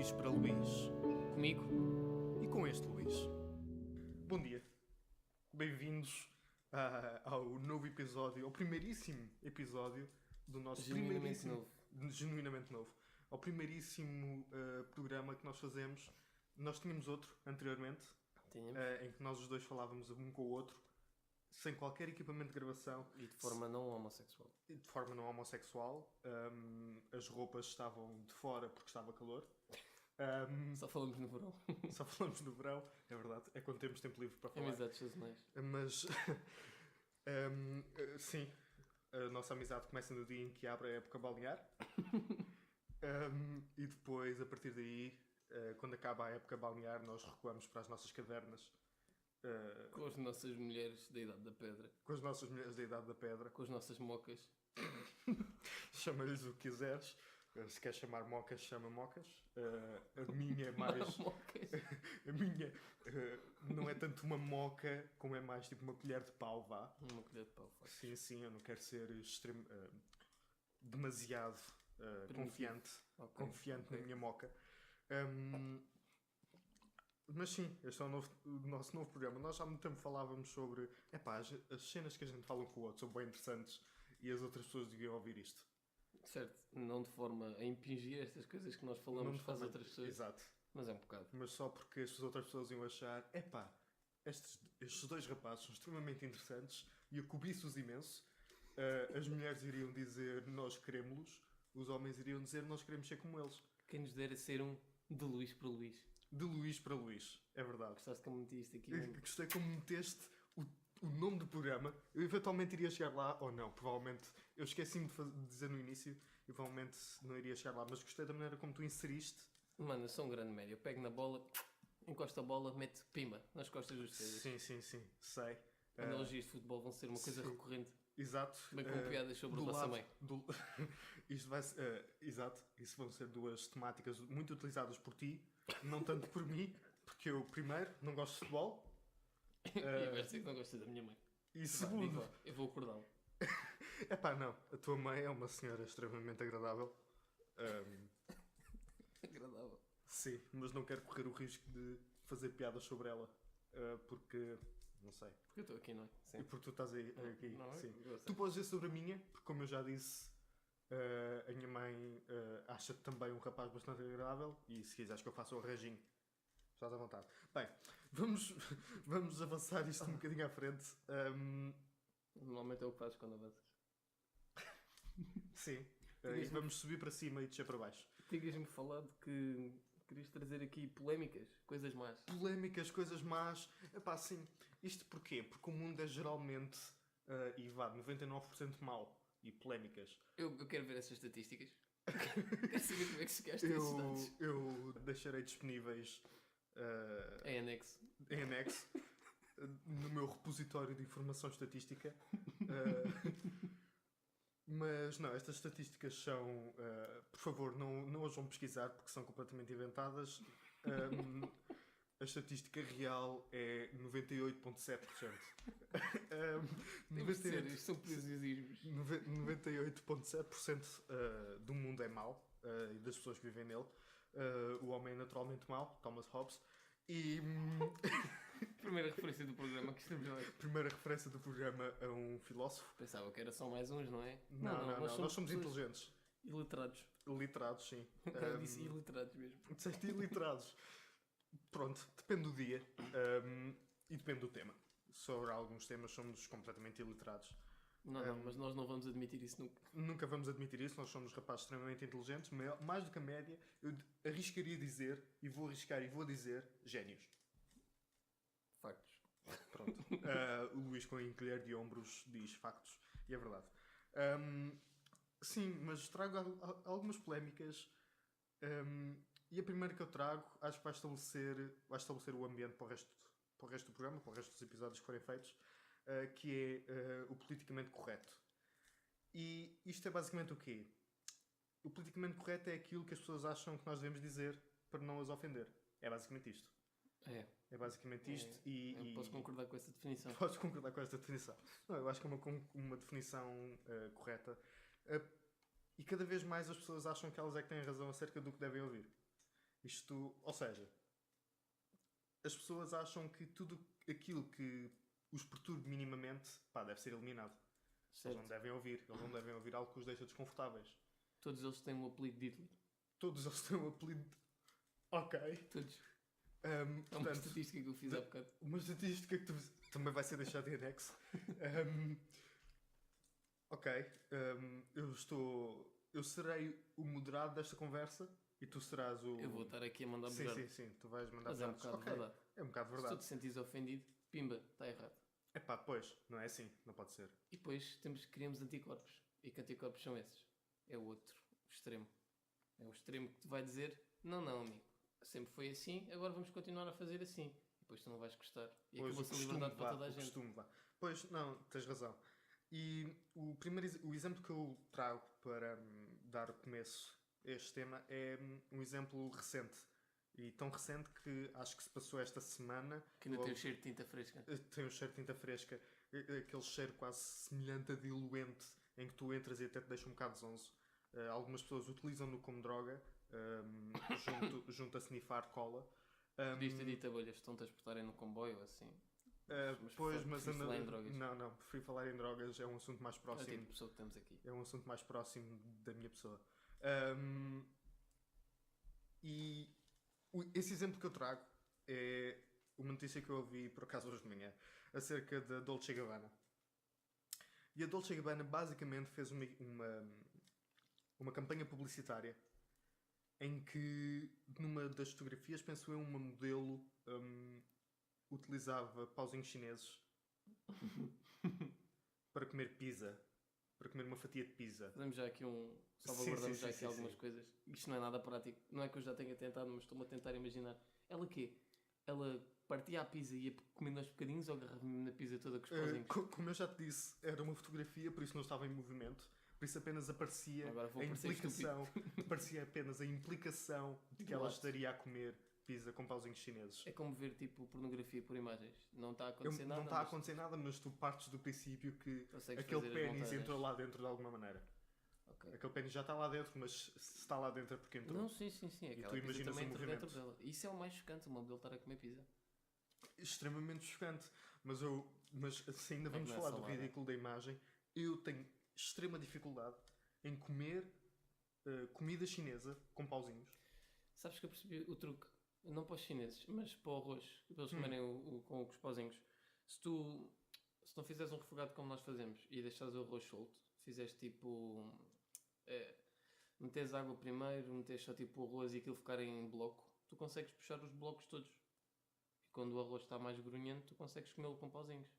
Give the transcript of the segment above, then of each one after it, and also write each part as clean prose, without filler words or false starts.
Luís para Luís. Comigo? E com este Luís. Bom dia. Bem-vindos ao novo episódio, ao primeiríssimo episódio do nosso Genuinamente genuinamente novo. Ao primeiríssimo programa que nós fazemos. Nós tínhamos outro anteriormente, em que nós os dois falávamos um com o outro, sem qualquer equipamento de gravação. E de forma não homossexual. De forma não homossexual. As roupas estavam de fora porque estava calor. Só falamos no verão. Só falamos no verão, é verdade. É quando temos tempo livre para falar. Amizades sazonais. Mas, sim, a nossa amizade começa no dia em que abre a época balnear. E depois, a partir daí, quando acaba a época balnear, nós recuamos para as nossas cavernas. Com as nossas mulheres da Idade da Pedra. Com as nossas mulheres da Idade da Pedra. Com as nossas mocas. Chama-lhes o que quiseres. Se queres chamar mocas, chama mocas. A minha é mais... Mocas. A minha não é tanto uma moca, como é mais tipo uma colher de pau, vá. Uma colher de pau, faz. Sim, eu não quero ser demasiado confiante. Okay. Confiante na minha moca. Mas sim, este é o nosso novo programa. Nós já há muito tempo falávamos sobre as cenas que a gente fala um com o outro são bem interessantes e as outras pessoas deviam ouvir isto. Certo, não de forma a impingir estas coisas que nós falamos para as outras pessoas. Exato. Mas é um bocado. Mas só porque as outras pessoas iam achar, estes dois rapazes são extremamente interessantes e eu cobiço-os imenso. As mulheres iriam dizer, nós queremos-los. Os homens iriam dizer, nós queremos ser como eles. Quem nos dera ser um de Luís para Luís. De Luís para Luís, é verdade. Gostaste como meti isto aqui? Gostei como meteste o nome do programa. Eu eventualmente iria chegar lá, ou não, provavelmente. Eu esqueci-me de dizer no início e provavelmente não iria chegar lá, mas gostei da maneira como tu inseriste. Mano, eu sou um grande médio. Eu pego na bola, encosto a bola, meto pima nas costas dos telhas. Sim, sei. Analogias de futebol vão ser uma coisa recorrente. Exato. Bem com piadas sobre o Lassamém. Isto vai ser, exato. Isso vão ser duas temáticas muito utilizadas por ti, não tanto por mim, porque eu, primeiro, não gosto de futebol. E agora sei que não gosta da minha mãe. E segundo... Eu vou acordá-lo. Não. A tua mãe é uma senhora extremamente agradável. Agradável. Sim, mas não quero correr o risco de fazer piadas sobre ela. Porque... Não sei. Porque eu estou aqui, não é? Sim. E porque tu estás aí, aqui. Não, sim. Tu podes dizer sobre a minha, porque como eu já disse, a minha mãe acha-te também um rapaz bastante agradável e se quiseres que eu faça o arranjinho, estás à vontade. Bem, vamos avançar isto um bocadinho à frente. Normalmente é o que fazes quando avanças. Sim. E vamos subir para cima e descer para baixo. Tinhas-me falado que querias trazer aqui polémicas, coisas más. Polémicas, coisas más. Sim. Isto porquê? Porque o mundo é geralmente, 99% mau e polémicas. Eu quero ver essas estatísticas. Quero saber como é que chegaste a esses dados. Eu deixarei disponíveis Em anexo. No meu repositório de informação estatística. Mas não, estas estatísticas são... por favor, não as vão pesquisar porque são completamente inventadas. A estatística real é 98,7%. Isto são preciosismos. 98,7% do mundo é mau e das pessoas que vivem nele. O homem é naturalmente mau, Thomas Hobbes. E... Primeira referência do programa que estamos a ver. Primeira referência do programa a um filósofo. Pensava que era só mais uns, não é? Não, nós somos inteligentes. Iliterados. Literados, sim. Eu disse iliterados mesmo. Disseste iliterados. Pronto, depende do dia e depende do tema. Sobre alguns temas somos completamente iliterados. Não, mas nós não vamos admitir isso nunca. Nunca vamos admitir isso, nós somos rapazes extremamente inteligentes, mais do que a média. Eu arriscaria dizer, e vou arriscar e vou dizer, génios. Factos. Pronto. O Luís com a encolher de ombros diz factos, e é verdade. Sim, mas trago algumas polémicas. E a primeira que eu trago, acho que vai estabelecer o ambiente para o resto do programa, para o resto dos episódios que forem feitos, que é o politicamente correto. E isto é basicamente o quê? O politicamente correto é aquilo que as pessoas acham que nós devemos dizer para não as ofender. É basicamente isto. É basicamente isto. Eu posso concordar com essa definição. Podes concordar com esta definição. Não, eu acho que é uma definição correta. E cada vez mais as pessoas acham que elas é que têm razão acerca do que devem ouvir. Isto, ou seja, as pessoas acham que tudo aquilo que os perturbe minimamente, pá, deve ser eliminado. Eles Certo. não devem ouvir. Eles não devem ouvir algo que os deixa desconfortáveis. Todos eles têm o apelido de Hitler. Todos eles têm um apelido. Ok. Todos. É uma Portanto, estatística que eu fiz há bocado. uma estatística que também vai ser deixada em anexo. Ok. Eu serei o moderado desta conversa e tu serás o. Eu vou estar aqui a mandar Sim, bujar. sim, sim. Tu vais mandar Mas é um bujadas. bocado Ok. verdade. É um bocado Se tu verdade. te sentires ofendido, pimba, está errado. Epá, pois, não é assim. Não pode ser. E depois criamos anticorpos. E que anticorpos são esses? É o outro extremo. É o extremo que te vai dizer: não, não, amigo. Sempre foi assim, agora vamos continuar a fazer assim. E depois tu não vais gostar. E Pois, acabou-se a liberdade para toda a gente. costume, vá. Pois, não, tens razão. E o exemplo que eu trago para dar começo a este tema é um exemplo recente. E tão recente que acho que se passou esta semana. Que ainda tem Logo- o cheiro de tinta fresca. Tem um cheiro de tinta fresca, aquele cheiro quase semelhante a diluente, em que tu entras e até te deixa um bocado zonzo. Algumas pessoas utilizam-no como droga, junto a snifar cola. Podias ter dito a bolhas, estão-te a exportarem no comboio ou assim. Pois, mas prefiro falar em drogas. não, prefiro falar em drogas, é um assunto mais É o próximo. tipo de pessoa que temos aqui. É um assunto mais próximo da minha pessoa. E esse exemplo que eu trago é uma notícia que eu ouvi por acaso hoje de manhã acerca da Dolce Gabbana. E a Dolce Gabbana basicamente fez uma campanha publicitária em que numa das fotografias, penso eu, uma modelo utilizava pauzinhos chineses para comer pizza. Para comer uma fatia de pizza. Fazemos já aqui salvaguardamos Sim, já aqui sim, algumas sim. coisas. Isto não é nada prático. Não é que eu já tenha tentado, mas estou-me a tentar imaginar. Ela quê? Ela partia a pizza e ia comendo aos bocadinhos ou agarrava mesmo na pizza toda com os pauzinhos? Como eu já te disse, era uma fotografia, por isso não estava em movimento. Por isso apenas aparecia Agora vou a parecer implicação. Aparecia apenas a implicação de que ela Claro. estaria a comer pizza com pauzinhos chineses. É como ver tipo pornografia por imagens. Não está a acontecer nada. Não está a mas acontecer nada, mas tu partes do princípio que consegues aquele fazer as pênis montagens. entrou lá dentro de alguma maneira. Ok. Aquele pênis já está lá dentro, mas se está lá dentro é porque entrou. Não, sim. Aquela tu pizza imaginas também o entra dentro movimento. dela. Isso é o mais chocante, uma modelo estar a comer pizza. Extremamente chocante. Mas se ainda É que vamos não é falar do salada. ridículo da imagem, eu tenho extrema dificuldade em comer comida chinesa com pauzinhos. Sabes que eu percebi o truque? Não para os chineses, mas para o arroz. Para eles comerem com os pauzinhos. Se não fizeres um refogado como nós fazemos e deixares o arroz solto, fizeres tipo... meteres água primeiro, meteres só tipo o arroz e aquilo ficar em bloco, tu consegues puxar os blocos todos. E quando o arroz está mais grunhento, tu consegues comê-lo com pauzinhos.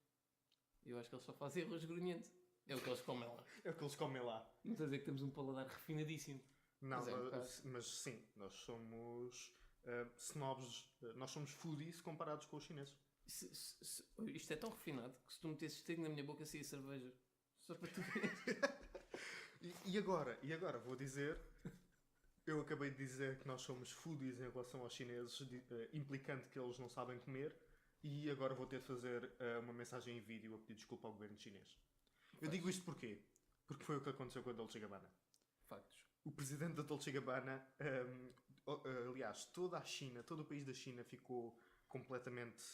E eu acho que eles só fazem arroz grunhento. É o que eles comem lá. É o que eles comem lá. Não estou a dizer que temos um paladar refinadíssimo. Não, Mas é um bocado. mas sim, nós somos snobs, nós somos foodies comparados com os chineses. Isto é tão refinado que se tu metesses trigo na minha boca saía cerveja. Só para tu ver. E agora vou dizer, eu acabei de dizer que nós somos foodies em relação aos chineses, implicando que eles não sabem comer, e agora vou ter de fazer uma mensagem em vídeo a pedir desculpa ao governo chinês. Eu digo isto porquê? Porque foi o que aconteceu com a Dolce Gabbana. Factos. O presidente da Dolce Gabbana, aliás, toda a China, todo o país da China ficou completamente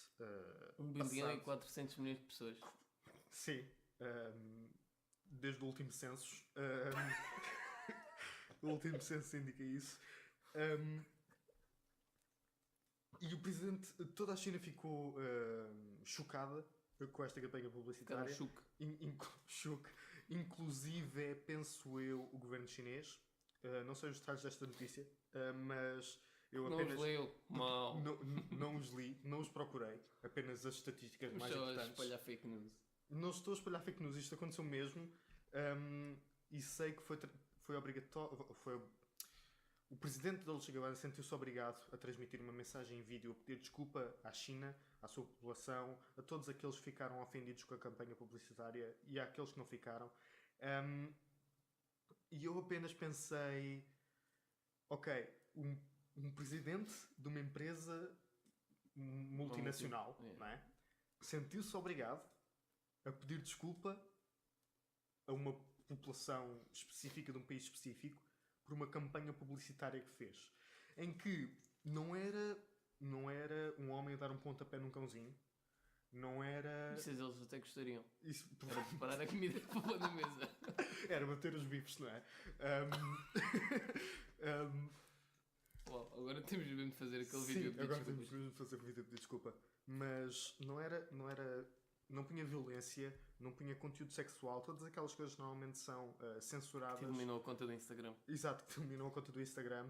1 bilhão e passado. 400 milhões de pessoas. Sim, desde o último censo. O último censo indica isso. E o presidente, toda a China ficou chocada com esta campanha publicitária. Chuque. Choque. Inclusive, penso eu, o governo chinês. Não sei os detalhes desta notícia, mas eu Não apenas os leu. Mal. não os li, não os procurei, apenas as estatísticas Mas mais só a importantes. espalhar fake news. Não estou a espalhar fake news, isto aconteceu mesmo, e sei que foi obrigatório. O presidente da Dolce Gabbana sentiu-se obrigado a transmitir uma mensagem em vídeo a pedir desculpa à China, à sua população, a todos aqueles que ficaram ofendidos com a campanha publicitária e àqueles que não ficaram. E eu apenas pensei, ok, um presidente de uma empresa multinacional, não é? Sentiu-se obrigado a pedir desculpa a uma população específica de um país específico por uma campanha publicitária que fez, em que Não era, não era um homem a dar um pontapé num cãozinho. Não era. Isso eles até gostariam. Isso... Era preparar a comida para pôr na mesa. Era bater os bifes, não é? Uau, agora temos mesmo de fazer aquele Sim, vídeo de agora desculpas. temos mesmo de fazer vídeo de desculpa. Mas não punha violência, não punha conteúdo sexual, todas aquelas coisas que normalmente são censuradas. Que eliminou a conta do Instagram. Exato, que terminou a conta do Instagram.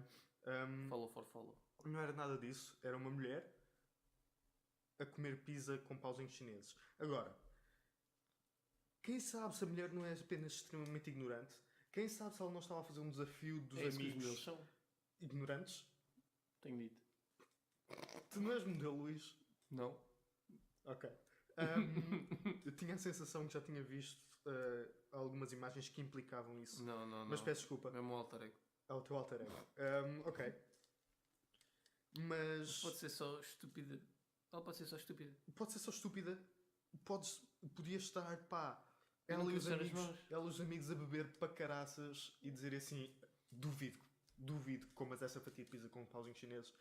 Follow for follow. Não era nada disso, era uma mulher a comer pizza com pauzinhos chineses. Agora, quem sabe se a mulher não é apenas extremamente ignorante? Quem sabe se ela não estava a fazer um desafio dos É isso que os amigos modelos são. ignorantes? Tenho dito. Tu não és modelo, Luís? Não. Ok. Eu tinha a sensação que já tinha visto algumas imagens que implicavam isso. Não. Mas peço desculpa. É o meu alter ego. É o teu alter ego. Ok. Mas... Pode ser só estúpida. Ela pode ser só estúpida. Pode ser só estúpida. Podia estar, pá... Eu Ela não e os quero usar as amigos, mãos. ela e os amigos a beber para caraças e dizer assim... Duvido que comas essa fatia de pizza com pauzinhos chineses.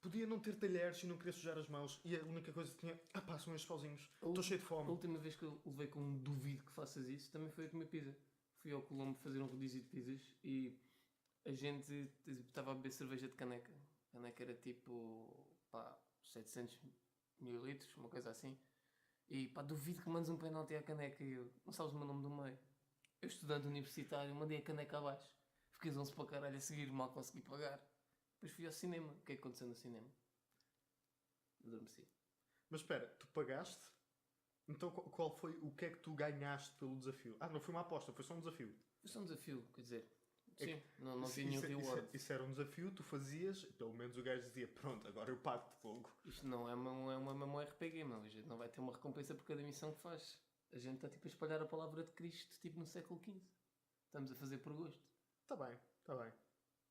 Podia não ter talheres e não querer sujar as mãos. E a única coisa que tinha... pá, são estes pauzinhos. Estou cheio de A fome. última vez que eu levei com um duvido que faças isso também foi a comer pizza. Fui ao Colombo fazer um rodízio de pizzas e a gente estava a beber cerveja de caneca. A caneca era tipo, pá, 700 mililitros, uma coisa assim. E pá, duvido que mandes um penalti à caneca. E eu, não sabes o meu nome do meio. Eu, estudante universitário, mandei a caneca abaixo. Fiquei zonzo para caralho a seguir, mal consegui pagar. Depois fui ao cinema. O que é que aconteceu no cinema? Adormeci. Mas espera, tu pagaste? Então qual foi o que é que tu ganhaste pelo desafio? Não foi uma aposta, foi só um desafio. Foi só um desafio, quer dizer. É Sim, não Isso- vi nenhum isso- reward. isso era um desafio, tu fazias, pelo menos o gajo dizia, pronto, agora eu pago de fogo. Isto não é uma MMORPG, meu. A gente não vai ter uma recompensa por cada missão que faz. A gente está tipo a espalhar a palavra de Cristo, tipo no século XV. Estamos a fazer por gosto. Tá bem.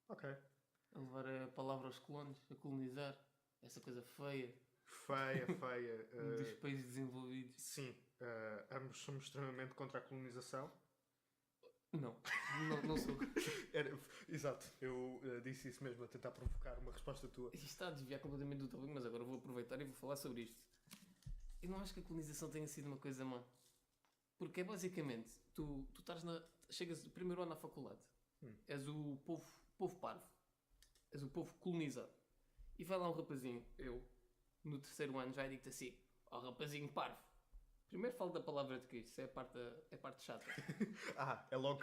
Ok. A levar a palavra aos colonos, a colonizar. Essa coisa feia Feia. dos países desenvolvidos. Sim, ambos somos extremamente contra a colonização. Não sou. Exato, eu disse isso mesmo a tentar provocar uma resposta tua. Isto está a desviar completamente do tópico, mas agora vou aproveitar e vou falar sobre isto. Eu não acho que a colonização tenha sido uma coisa má. Porque é basicamente, tu estás chegas no primeiro ano na faculdade, és o povo parvo, és o povo colonizado. E vai lá um rapazinho, eu, no terceiro ano já digo-te assim, ó rapazinho parvo. Primeiro falo da palavra de Cristo, isso é a parte chata. É logo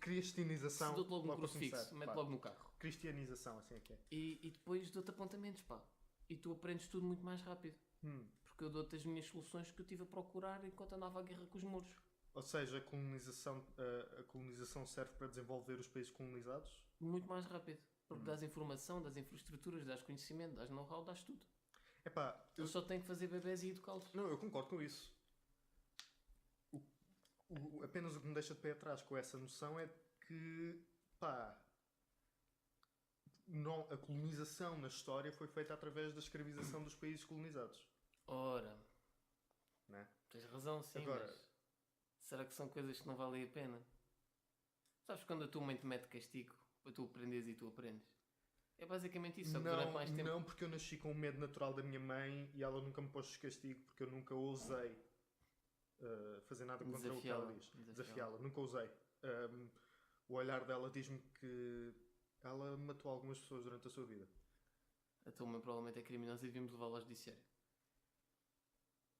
cristianização. Se dou-te logo um para crucifixo, começar, mete pá. logo no carro. Cristianização, assim é que é. E depois dou-te apontamentos, pá. E tu aprendes tudo muito mais rápido. Porque eu dou-te as minhas soluções que eu estive a procurar enquanto andava à guerra com os muros. Ou seja, a colonização serve para desenvolver os países colonizados? Muito mais rápido. Porque dás informação, dás infraestruturas, dás conhecimento, dás know-how, dás tudo. Epá, Eles só têm que fazer bebés e educá-los. não, eu concordo com isso. Apenas o que me deixa de pé atrás com essa noção é que, pá, a colonização na história foi feita através da escravização dos países colonizados. Ora, Né? tens razão, sim, Agora- mas será que são coisas que não valem a pena? Sabes quando a tua mãe te mete castigo para tu aprenderes e tu aprendes? É basicamente isso, só que durante mais tempo. Não, porque eu nasci com o medo natural da minha mãe e ela nunca me pôs de castigo porque eu nunca ousei fazer nada contra o que ela diz. Desafiá-la, nunca usei. O olhar dela diz-me que ela matou algumas pessoas durante a sua vida. A tua mãe provavelmente é criminosa e devíamos levá-la ao judiciário.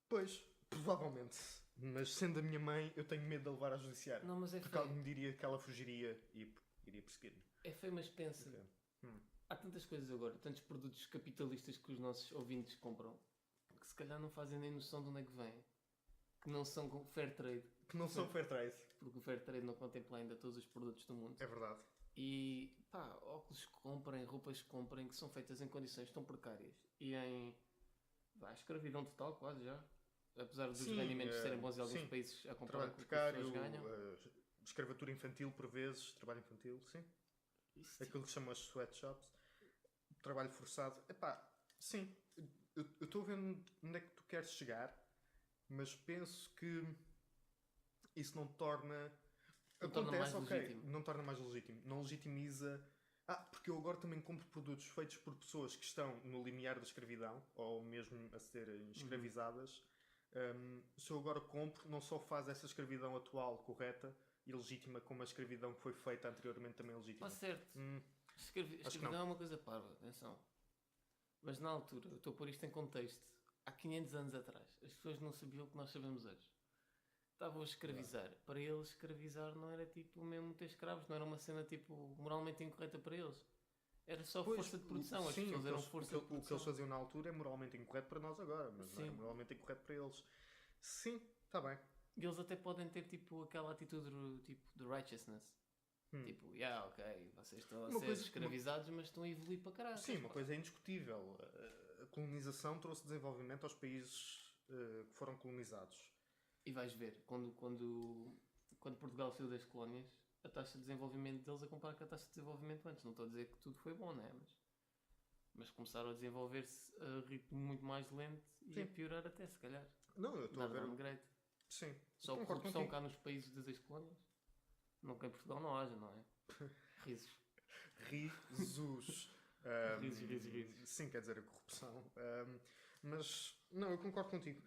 Pois, provavelmente. Mas sendo a minha mãe, eu tenho medo de a levar ao judiciário. Não, mas é Porque ela feio. me diria que ela fugiria e iria perseguir-me. É feio, mas pensa. Há tantas coisas agora, tantos produtos capitalistas que os nossos ouvintes compram, que se calhar não fazem nem noção de onde é que vêm. Que não são com fair trade. Que não são fair trade. Porque o fair trade não contempla ainda todos os produtos do mundo. É verdade. E pá, óculos que comprem, roupas que comprem, que são feitas em condições tão precárias e em escravidão total quase já. Apesar dos Sim, rendimentos serem bons em alguns sim. países a comparar Trabalho com o que as precário, pessoas ganham. escravatura infantil por vezes, trabalho infantil, sim. Isso, Aquilo que chamam as sweatshops. Trabalho forçado. Epá, sim. Eu estou a ver onde é que tu queres chegar, mas penso que isso não torna... Não torna Acontece, mais ok. legítimo. Não torna mais legítimo. Não legitimiza... Porque eu agora também compro produtos feitos por pessoas que estão no limiar da escravidão, ou mesmo a serem escravizadas. Se eu agora compro, não só faz essa escravidão atual correta e legítima, como a escravidão que foi feita anteriormente também legítima. Está certo. Escravidão é uma coisa parva, atenção. Mas na altura, eu estou a pôr isto em contexto, há 500 anos atrás, as pessoas não sabiam o que nós sabemos hoje. Estavam a escravizar. Para eles, escravizar não era tipo mesmo ter escravos, não era uma cena tipo moralmente incorreta para eles. Era só força de produção, as pessoas eram força de produção. O que eles faziam na altura é moralmente incorreto para nós agora, mas não é moralmente incorreto para eles. Sim, está bem. E eles até podem ter tipo aquela atitude tipo, de righteousness. Tipo, ok, vocês estão a ser escravizados, mas estão a evoluir para caralho. Sim, uma coisa é indiscutível. A colonização trouxe desenvolvimento aos países que foram colonizados. E vais ver, quando Portugal saiu das colónias, a taxa de desenvolvimento deles a comparar com a taxa de desenvolvimento antes. Não estou a dizer que tudo foi bom, né? Mas começaram a desenvolver-se a ritmo muito mais lento e a piorar até, se calhar. Não, eu estou a ver... downgrade. Sim. Só a corrupção cá nos países das ex-colónias. Não que em Portugal não haja, não é? Risos. Risos. Risos. Sim, quer dizer, a corrupção. Mas, não, eu concordo contigo.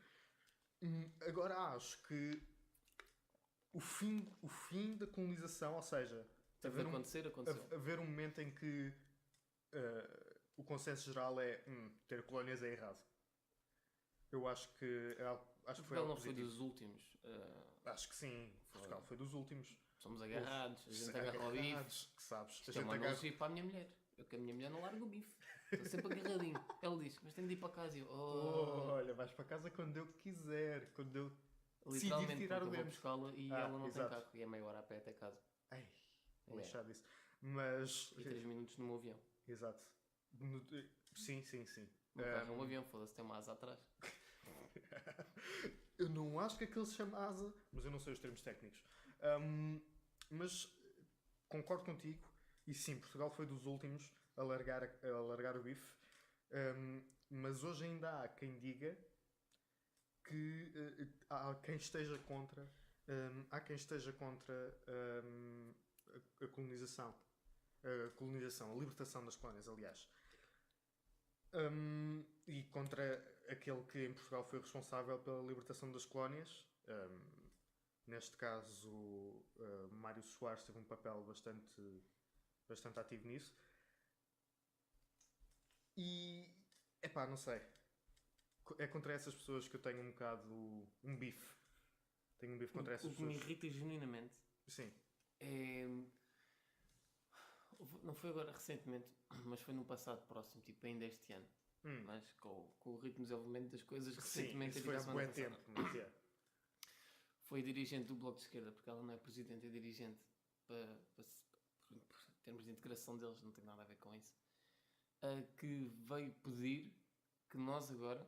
Agora acho que o fim da colonização, ou seja, haver um momento em que o consenso geral é ter colónias é errado. Eu acho que Portugal não foi dos últimos. Acho que sim. Portugal foi dos últimos. Somos agarrados, a gente agarra o bife. Que sabes? Isto é uma analogia para a minha mulher. Eu que a minha mulher não larga o bife. Estou sempre agarradinho. Ela diz, mas tenho de ir para casa. E eu, olha, vais para casa quando eu quiser. Quando eu decidir tirar o dente. Eu vou buscá-la e ela não exato. tem carro. E é meia hora a pé até casa. Ai, lixado isso. Mas... E 3 minutos no meu avião. Exato. Sim. O carro é um avião, foda-se, tem uma asa atrás. Eu não acho que aquilo se chama asa, mas eu não sei os termos técnicos. Mas concordo contigo, e sim, Portugal foi dos últimos a largar o bife, mas hoje ainda há quem diga que há quem esteja contra a colonização. A libertação das colónias, aliás. E contra aquele que em Portugal foi responsável pela libertação das colónias. Neste caso, Mário Soares teve um papel bastante ativo nisso. E, não sei. É contra essas pessoas que eu tenho um bocado um bife. Tenho um bife contra essas pessoas. O que me irrita genuinamente. Sim. Não foi agora recentemente, mas foi no passado próximo, tipo ainda este ano. Mas com o ritmo de desenvolvimento das coisas, recentemente... Sim, isso foi há bué tempo. Foi dirigente do Bloco de Esquerda, porque ela não é presidente, é dirigente. Por termos de integração deles, não tem nada a ver com isso. Que veio pedir que nós agora,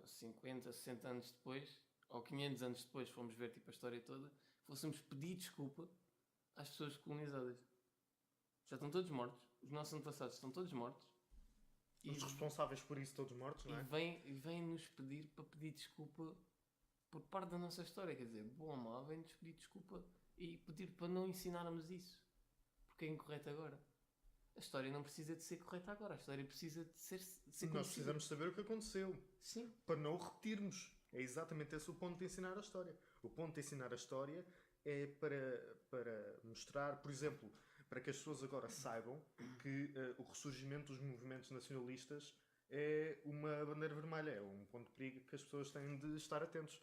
50, 60 anos depois, ou 500 anos depois, fomos ver tipo, a história toda, fôssemos pedir desculpa às pessoas colonizadas. Já estão todos mortos. Os nossos antepassados estão todos mortos. Os responsáveis por isso todos mortos, não é? E vem-nos pedir para pedir desculpa por parte da nossa história. Quer dizer, boa ou má, vem-nos pedir desculpa e pedir para não ensinarmos isso. Porque é incorreto agora. A história não precisa de ser correta agora. A história precisa de ser Nós precisamos saber o que aconteceu. Sim. Para não o repetirmos. É exatamente esse o ponto de ensinar a história. O ponto de ensinar a história é para mostrar, por exemplo... para que as pessoas agora saibam que o ressurgimento dos movimentos nacionalistas é uma bandeira vermelha, é um ponto de perigo que as pessoas têm de estar atentos.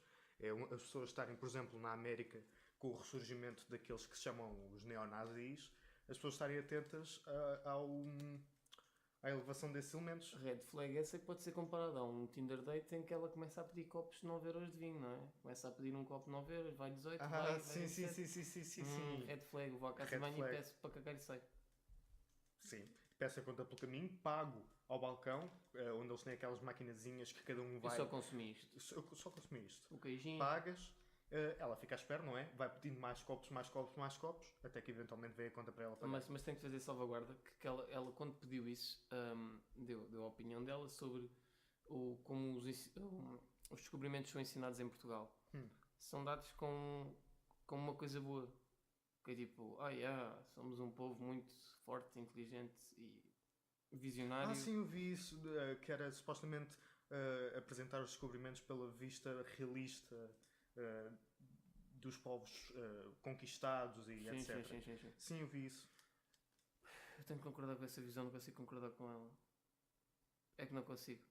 As pessoas estarem, por exemplo, na América, com o ressurgimento daqueles que se chamam os neonazis, as pessoas estarem atentas à elevação desses elementos. Red flag essa que pode ser comparada a um Tinder date em que ela começa a pedir copos de 9€ de vinho, não é? Começa a pedir um copo de 9€, vai 18, vai sim. Red flag, vou à casa de banho e peço para cagar e sai. Sim, peço a conta pelo caminho, pago ao balcão, onde eles têm aquelas maquinazinhas que cada um vai... Eu só consumi isto. Eu só consumi isto. O queijinho. Pagas, ela fica à espera, não é? Vai pedindo mais copos, até que eventualmente vem a conta para ela pagar. Mas tem que fazer salvaguarda, que ela quando pediu isso, deu a opinião dela sobre como os descobrimentos são ensinados em Portugal. São dados com uma coisa boa. Que é tipo, somos um povo muito forte, inteligente e visionário. Ah, sim, eu vi isso, que era supostamente apresentar os descobrimentos pela vista realista dos povos conquistados e etc. Sim. Sim, eu vi isso. Eu tenho que concordar com essa visão, não consigo concordar com ela. É que não consigo.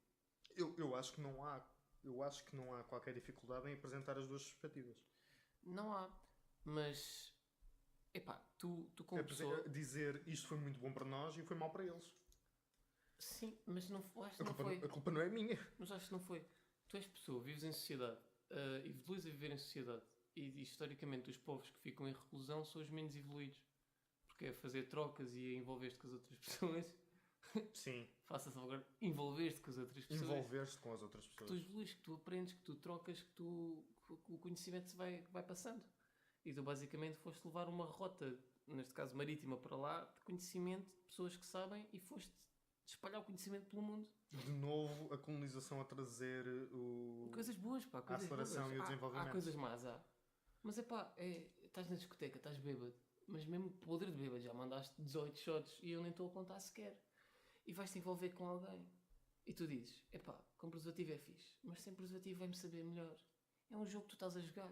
Eu acho que não há. Eu acho que não há qualquer dificuldade em apresentar as duas perspectivas. Não há, mas epá, tu como pessoa. Dizer isto foi muito bom para nós e foi mau para eles. Sim, mas não, acho que não foi. A culpa não é minha. Mas acho que não foi. Tu és pessoa, vives em sociedade, evoluís a viver em sociedade. E historicamente os povos que ficam em reclusão são os menos evoluídos. Porque é fazer trocas e envolver-te com as outras pessoas. Sim. Faça-se agora envolver-te com as outras pessoas. Envolver-te com as outras pessoas. Que tu evoluís, que tu aprendes, que tu trocas, que o conhecimento se vai passando. E tu basicamente foste levar uma rota, neste caso marítima, para lá, de conhecimento, de pessoas que sabem, e foste espalhar o conhecimento pelo mundo. De novo, a colonização a trazer coisas boas, pá. A aceleração boas. e o desenvolvimento. Há coisas más, há. Mas é pá, estás na discoteca, estás bêbado. Mas mesmo podre de bêbado, já mandaste 18 shots e eu nem estou a contar sequer. E vais-te envolver com alguém. E tu dizes, epá, com preservativo é fixe, mas sem preservativo vai-me saber melhor. É um jogo que tu estás a jogar.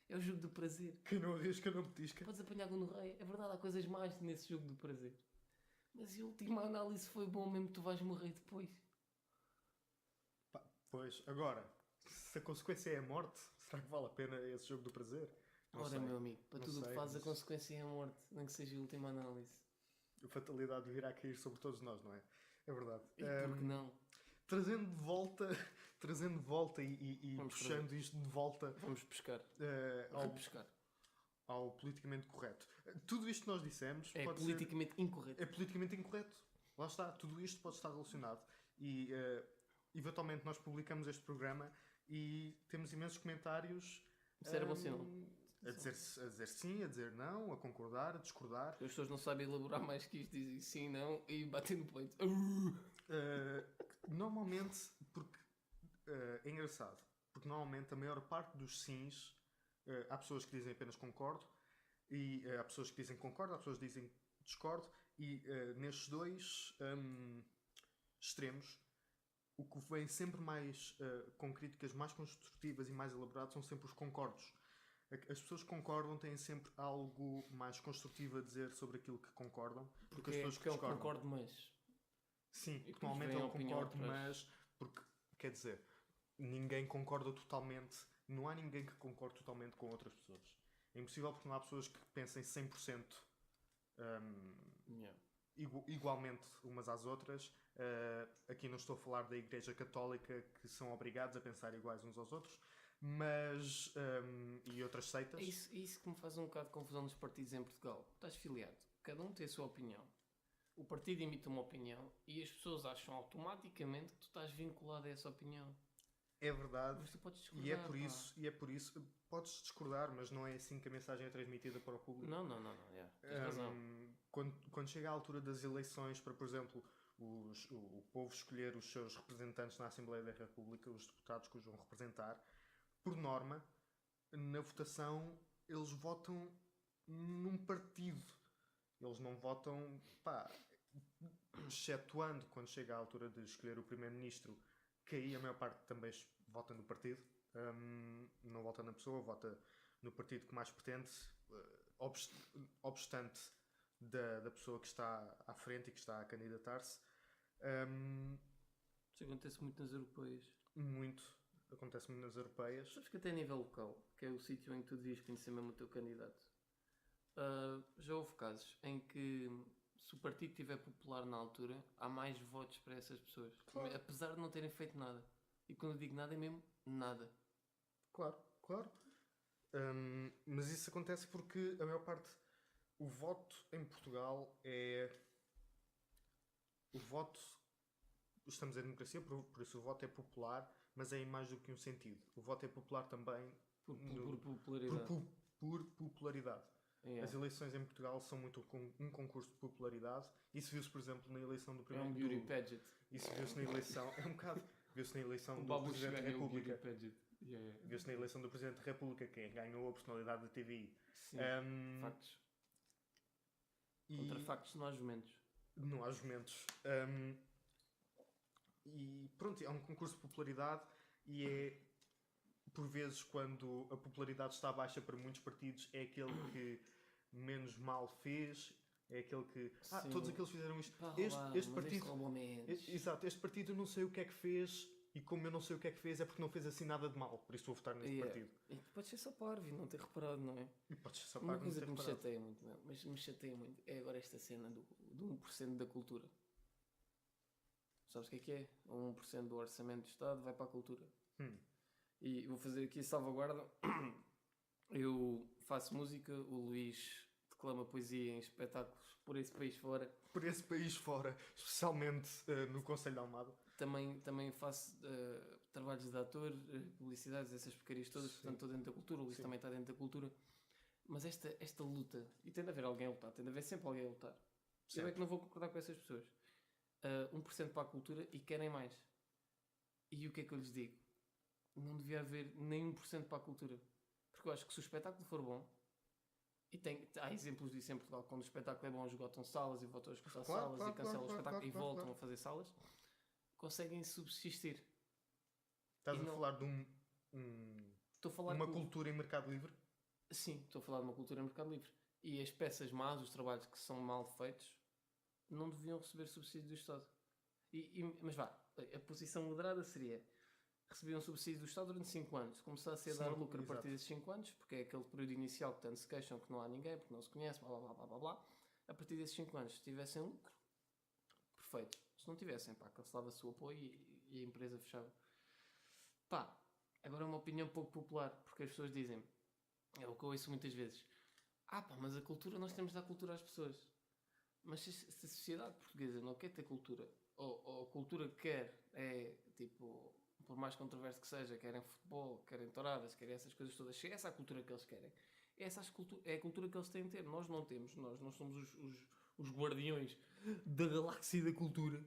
É o jogo do prazer. Quem não arrisca não petisca. Podes apanhar gonorreia. É verdade, há coisas mais nesse jogo do prazer. Mas a última análise foi bom mesmo que tu vais morrer depois. Pá, pois, agora, se a consequência é a morte, será que vale a pena esse jogo do prazer? Não Ora, sei. meu amigo, para Não tudo o que sei, fazes mas a consequência é a morte, nem que seja a última análise. a fatalidade virá cair sobre todos nós, não é? É verdade. E por que não? Trazendo de volta e puxando fazer. isto de volta Vamos pescar. Repescar. ao politicamente correto. Tudo isto que nós dissemos É pode politicamente incorreto. É politicamente incorreto. Lá está, tudo isto pode estar relacionado. E eventualmente nós publicamos este programa e temos imensos comentários. Isso era bom sinal. A dizer sim, a dizer não, a concordar, a discordar. As pessoas não sabem elaborar mais que isto, dizem sim, não e batem no peito. Normalmente, porque é engraçado, porque normalmente a maior parte dos sims, há pessoas que dizem apenas concordo, e há pessoas que dizem concordo, há pessoas que dizem discordo, e nestes dois extremos, o que vem sempre mais com críticas mais construtivas e mais elaboradas são sempre os concordos. As pessoas que concordam têm sempre algo mais construtivo a dizer sobre aquilo que concordam. Porque as pessoas que eu discordam. concordo mais. Sim, E porque normalmente vem eu a opinião concordo, atrás. mas porque, quer dizer, ninguém concorda totalmente. Não há ninguém que concorde totalmente com outras pessoas. É impossível porque não há pessoas que pensem 100% igualmente umas às outras. Aqui não estou a falar da Igreja Católica, que são obrigados a pensar iguais uns aos outros, mas e outras seitas. É isso que me faz um bocado de confusão nos partidos em Portugal. Estás filiado, cada um tem a sua opinião. O partido emite uma opinião e as pessoas acham automaticamente que tu estás vinculado a essa opinião. É verdade. Mas tu podes discordar. E é por isso, podes discordar, mas não é assim que a mensagem é transmitida para o público. Não. Tens razão. Quando chega à altura das eleições para, por exemplo, o povo escolher os seus representantes na Assembleia da República, os deputados que os vão representar, por norma, na votação, eles votam num partido. Eles não votam, excetuando quando chega à altura de escolher o primeiro-ministro, que aí a maior parte também vota no partido. Não vota na pessoa, vota no partido que mais pretende, obstante da pessoa que está à frente e que está a candidatar-se. Isso acontece muito nas europeias. Acontece muito nas europeias. Sabes que até a nível local, que é o sítio em que tu devias conhecer mesmo o teu candidato, já houve casos em que, se o partido estiver popular na altura, há mais votos para essas pessoas. Claro. Apesar de não terem feito nada. E quando eu digo nada, é mesmo nada. Claro. Mas isso acontece porque a maior parte... O voto em Portugal é... O voto... Estamos em democracia, por isso o voto é popular, mas é em mais do que um sentido. O voto é popular também... Por popularidade. Por popularidade. Yeah. As eleições em Portugal são muito um concurso de popularidade. Isso viu-se, por exemplo, na eleição do primeiro... É um beauty pageant. Isso viu-se na eleição... É um bocado... Viu-se na eleição O do Presidente da ganhou o beauty República. pageant. Yeah. Viu-se na eleição do Presidente da República quem ganhou a personalidade da TVI. Sim, factos. E Contra factos, não há jumentos. Não há jumentos. E pronto, é um concurso de popularidade e é, por vezes, quando a popularidade está baixa para muitos partidos, é aquele que menos mal fez, é aquele que... todos aqueles fizeram isto. Este partido... Exato, este partido eu não sei o que é que fez e como eu não sei o que é que fez é porque não fez assim nada de mal, por isso vou votar neste partido. E pode ser só parvo e não ter reparado, não é? E pode ser só parvo. Uma coisa que me chateia muito, mas me chateia muito, é agora esta cena do 1% da cultura. Sabes o que é? 1% do orçamento do Estado vai para a cultura. E vou fazer aqui a salvaguarda. Eu faço música, o Luís declama poesia em espetáculos por esse país fora. Por esse país fora, especialmente no Conselho de Almada. Também faço trabalhos de ator, publicidades, essas porcarias todas, portanto estou dentro da cultura, o Luís também está dentro da cultura. Mas esta luta, e tem de haver alguém a lutar, tem de haver sempre alguém a lutar. Eu é que não vou concordar com essas pessoas. 1% para a cultura e querem mais. E o que é que eu lhes digo? Não devia haver nem 1% para a cultura. Porque eu acho que se o espetáculo for bom, e há exemplos disso em Portugal, quando o espetáculo é bom, esgotam salas e voltam a esgotar salas e cancelam o espetáculo e voltam a fazer salas, conseguem subsistir. Estás a falar de uma cultura em mercado livre? Sim, estou a falar de uma cultura em mercado livre. E as peças más, os trabalhos que são mal feitos, não deviam receber subsídio do Estado. Mas vá, a posição moderada seria: recebiam um subsídio do Estado durante 5 anos, começasse a dar lucro a partir desses 5 anos, porque é aquele período inicial que tanto se queixam que não há ninguém, porque não se conhece, blá blá blá blá blá. A partir desses 5 anos, se tivessem lucro, perfeito. Se não tivessem, cancelava-se o apoio e a empresa fechava. Agora é uma opinião pouco popular, porque as pessoas dizem, é o que eu ouço muitas vezes: mas a cultura, nós temos de dar cultura às pessoas. Mas se a sociedade portuguesa não quer ter cultura, ou a cultura que quer é, tipo, por mais controverso que seja, querem futebol, querem touradas, querem essas coisas todas, se é essa a cultura que eles querem, é a cultura que eles têm de ter. Nós não temos, nós não somos os guardiões da galáxia e da cultura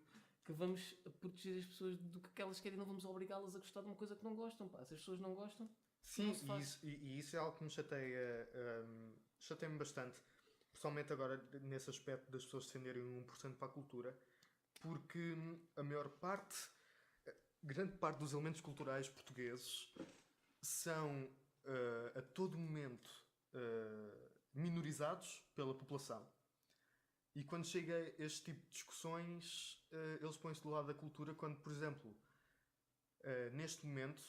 que vamos proteger as pessoas do que elas querem, não vamos obrigá-las a gostar de uma coisa que não gostam. Se as pessoas não gostam, sim, não se faz. E isso é algo que me chateia-me bastante. Principalmente agora nesse aspecto das pessoas defenderem 1% para a cultura, porque grande parte dos elementos culturais portugueses são a todo momento minorizados pela população. E quando chega a este tipo de discussões, eles põem-se do lado da cultura quando, por exemplo, neste momento,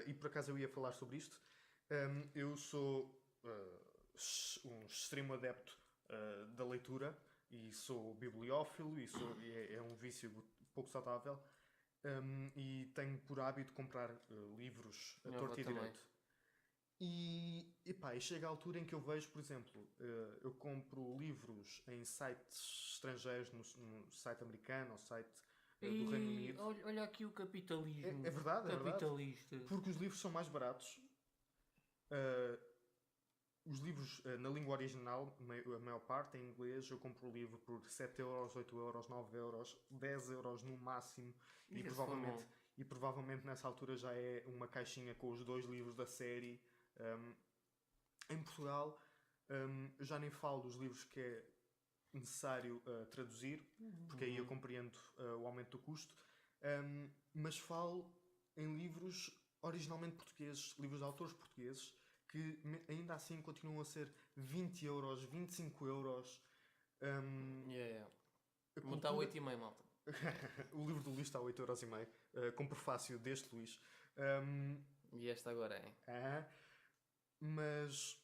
e por acaso eu ia falar sobre isto, eu sou um extremo adepto da leitura e sou bibliófilo e é um vício pouco saudável, e tenho por hábito comprar livros a torto e direito. E chega a altura em que eu vejo, por exemplo, eu compro livros em sites estrangeiros, no site americano ou site do Reino Unido. Olha aqui o capitalismo. É verdade, capitalista. É verdade. Porque os livros são mais baratos. Os livros na língua original, a maior parte em inglês, eu compro o livro por 7€, 8€, 9€, 10€ no máximo. E provavelmente nessa altura já é uma caixinha com os 2 livros da série. Em Portugal, eu já nem falo dos livros que é necessário traduzir, porque aí eu compreendo o aumento do custo, mas falo em livros originalmente portugueses, livros de autores portugueses, que ainda assim continuam a ser 20€, 25€. Está a 8,5, malta. O livro do Luís está a 8,5€, com prefácio deste Luís. E esta agora é? Mas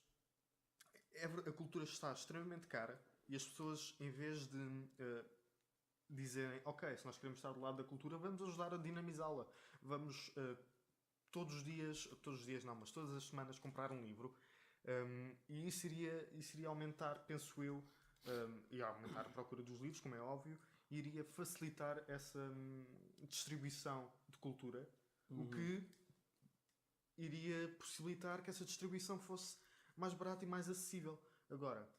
a cultura está extremamente cara e as pessoas, em vez de dizerem, ok, se nós queremos estar do lado da cultura, vamos ajudar a dinamizá-la. Vamos todas as semanas comprar um livro. E isso iria aumentar, penso eu, e aumentar a procura dos livros, como é óbvio, e iria facilitar essa distribuição de cultura, o que iria possibilitar que essa distribuição fosse mais barata e mais acessível. Agora,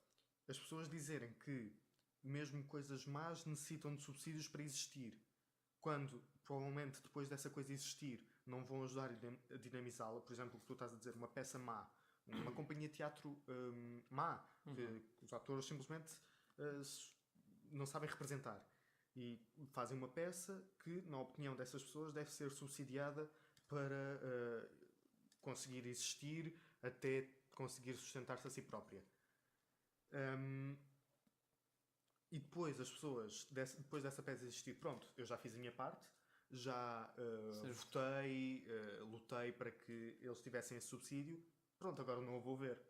as pessoas dizerem que mesmo coisas más necessitam de subsídios para existir, quando provavelmente depois dessa coisa existir não vão ajudar a dinamizá-la, por exemplo, o que tu estás a dizer, uma peça má uma companhia de teatro má, que os atores simplesmente não sabem representar. E fazem uma peça que, na opinião dessas pessoas, deve ser subsidiada para conseguir existir até conseguir sustentar-se a si própria. E depois as pessoas, depois dessa peça existir, pronto, eu já fiz a minha parte, já votei, lutei para que eles tivessem esse subsídio, pronto, agora não o vou ver.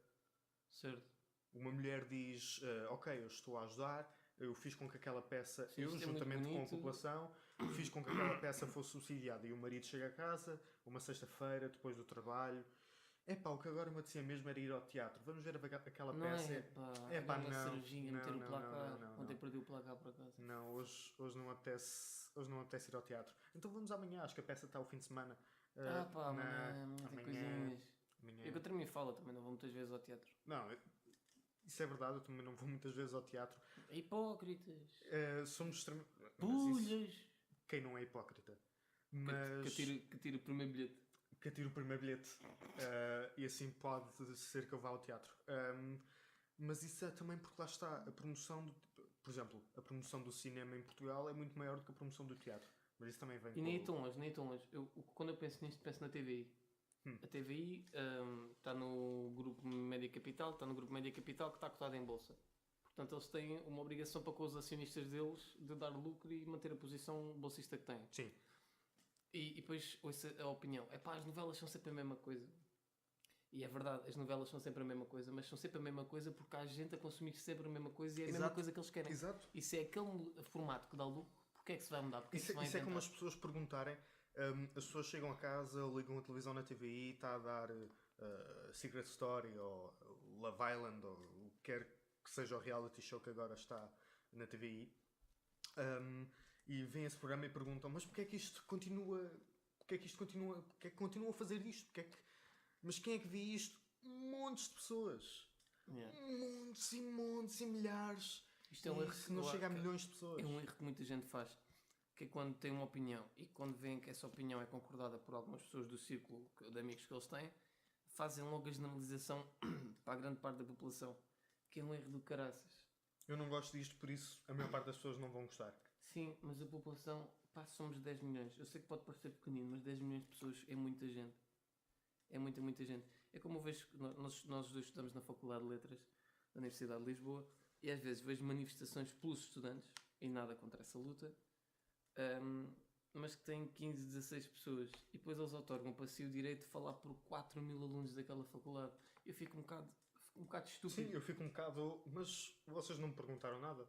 Certo. Uma mulher diz, ok, eu estou a ajudar, eu fiz com que aquela peça, Sim, eu isto é muito juntamente com a bonito. população, fiz com que aquela peça fosse subsidiada. E o marido chega a casa, uma sexta-feira, depois do trabalho. Epá, o que agora me apetecia mesmo era ir ao teatro. Vamos ver aquela Não peça. é, pá, Epá, olhar uma não, cervejinha, não, meter o não, placar. não. Ontem perdi o placar por acaso. Não, hoje não apetece ir ao teatro. Então vamos amanhã, acho que a peça está ao fim de semana. Pá, amanhã tem coisinhas. Amanhã. Eu que a termino fala, também não vou muitas vezes ao teatro. Não, isso é verdade, eu também não vou muitas vezes ao teatro. Hipócritas. Somos extremamente... Pulhas. Quem não é hipócrita? Mas... Que tire o primeiro bilhete. Que atire o primeiro bilhete. E assim pode ser que eu vá ao teatro. Mas isso é também porque lá está a promoção por exemplo, a promoção do cinema em Portugal é muito maior do que a promoção do teatro. Mas isso também vem E nem tão longe. Quando eu penso nisto, penso na TVI. A TVI está no grupo Média Capital, está no grupo Média Capital que está cotado em bolsa. Portanto, eles têm uma obrigação para com os acionistas deles de dar lucro e manter a posição bolsista que têm. Sim. E depois ouço a opinião. As novelas são sempre a mesma coisa. E é verdade, as novelas são sempre a mesma coisa, mas são sempre a mesma coisa porque há gente a consumir sempre a mesma coisa e é a mesma coisa que eles querem. Exato. E se é aquele formato que dá lucro, porquê é que se vai mudar? Isso é como as pessoas perguntarem. As pessoas chegam a casa, ligam a televisão na TVI, está a dar Secret Story ou Love Island ou o que quer que seja o reality show que agora está na TVI. E vêm esse programa e perguntam, mas porquê é que isto continua? Porquê é que continua a fazer isto? Mas quem é que vê isto? Montes de pessoas. Yeah. Montes e montes e milhares. Isto é um erro que não chega a milhões de pessoas. É um erro que muita gente faz. Que é quando tem uma opinião e quando veem que essa opinião é concordada por algumas pessoas do círculo de amigos que eles têm, fazem logo a generalização para a grande parte da população. Que é um erro do caraças. Eu não gosto disto, por isso a maior parte das pessoas não vão gostar. Sim, mas a população, somos 10 milhões. Eu sei que pode parecer pequenino, mas 10 milhões de pessoas é muita gente. É muita gente. É como eu vejo que nós dois estudamos na Faculdade de Letras da Universidade de Lisboa e às vezes vejo manifestações pelos estudantes, e nada contra essa luta, mas que têm 15, 16 pessoas e depois eles otorgam para si o direito de falar por 4 mil alunos daquela faculdade. Eu fico um bocado estúpido. Sim, eu fico um bocado... Mas vocês não me perguntaram nada?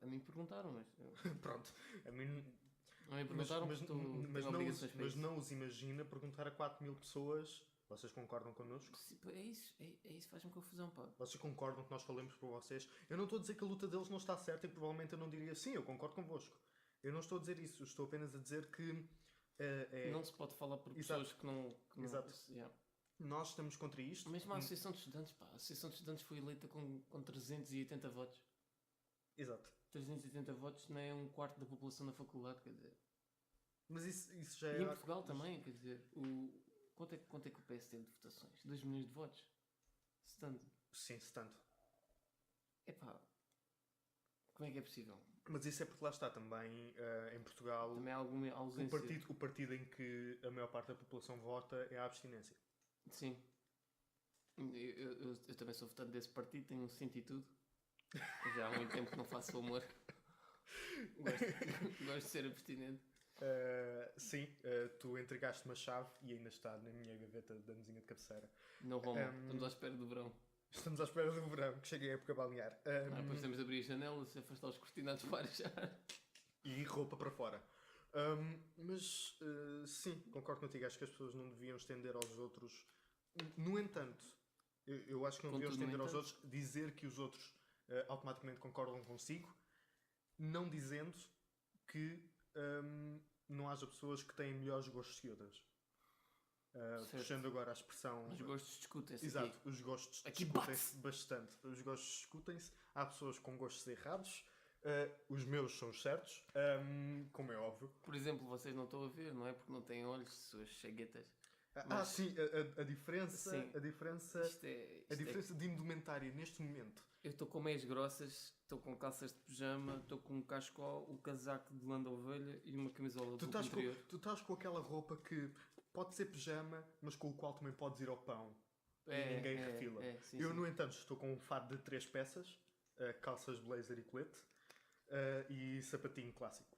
A mim perguntaram, mas... Pronto. A mim... Não me perguntaram mas não os imagina perguntar a 4 mil pessoas. Vocês concordam connosco? Sim, é isso faz-me confusão, pá. Vocês concordam que nós falemos por vocês? Eu não estou a dizer que a luta deles não está certa e provavelmente eu não diria sim, eu concordo convosco. Eu não estou a dizer isso, eu estou apenas a dizer que... Não se pode falar por pessoas que não... Exato. Nós estamos contra isto. Mesmo a Associação de Estudantes, pá. A Associação de Estudantes foi eleita com 380 votos. Exato. 380 votos não é um quarto da população da faculdade, quer dizer. Mas isso já é... E em Portugal também, quer dizer, quanto é que o PS tem de votações? 2 milhões de votos? Se tanto. Sim, se tanto. Epá, como é que é possível? Mas isso é porque lá está também, em Portugal... Também há alguma ausência. O partido em que a maior parte da população vota é a abstinência. Sim. Eu também sou votante desse partido, tenho um cinto e tudo. Já há muito tempo que não faço amor. Gosto de ser abstinente. Sim, tu entregaste uma chave e ainda está na minha gaveta da mesinha de cabeceira. Não vão, estamos à espera do verão. Estamos à espera do verão, que chegue a época balnear. Depois temos de abrir as janelas, afastar os cortinados para já. E roupa para fora. Mas sim, concordo contigo, acho que as pessoas não deviam estender aos outros. No entanto, eu acho que não deviam estender aos outros, dizer que os outros automaticamente concordam consigo, não dizendo que não haja pessoas que têm melhores gostos que outras. Puxando agora a expressão... Os gostos discutem-se. Exato, aqui. Os gostos aqui discutem-se bastante. Os gostos discutem-se. Há pessoas com gostos errados. Os meus são os certos, como é óbvio. Por exemplo, vocês não estão a ver, não é? Porque não têm olhos, suas chaguetas. Mas, sim, a diferença, sim, a diferença, isto é, a isto é- diferença de indumentária neste momento. Eu estou com meias grossas, estou com calças de pijama, estou com um cachecol, o casaco de lã de ovelha e uma camisola Tu do estás interior. tu estás com aquela roupa que pode ser pijama, mas com o qual também podes ir ao pão e ninguém refila. Sim, Eu, sim. no entanto, estou com um fato de 3 peças, calças, blazer e colete, e sapatinho clássico.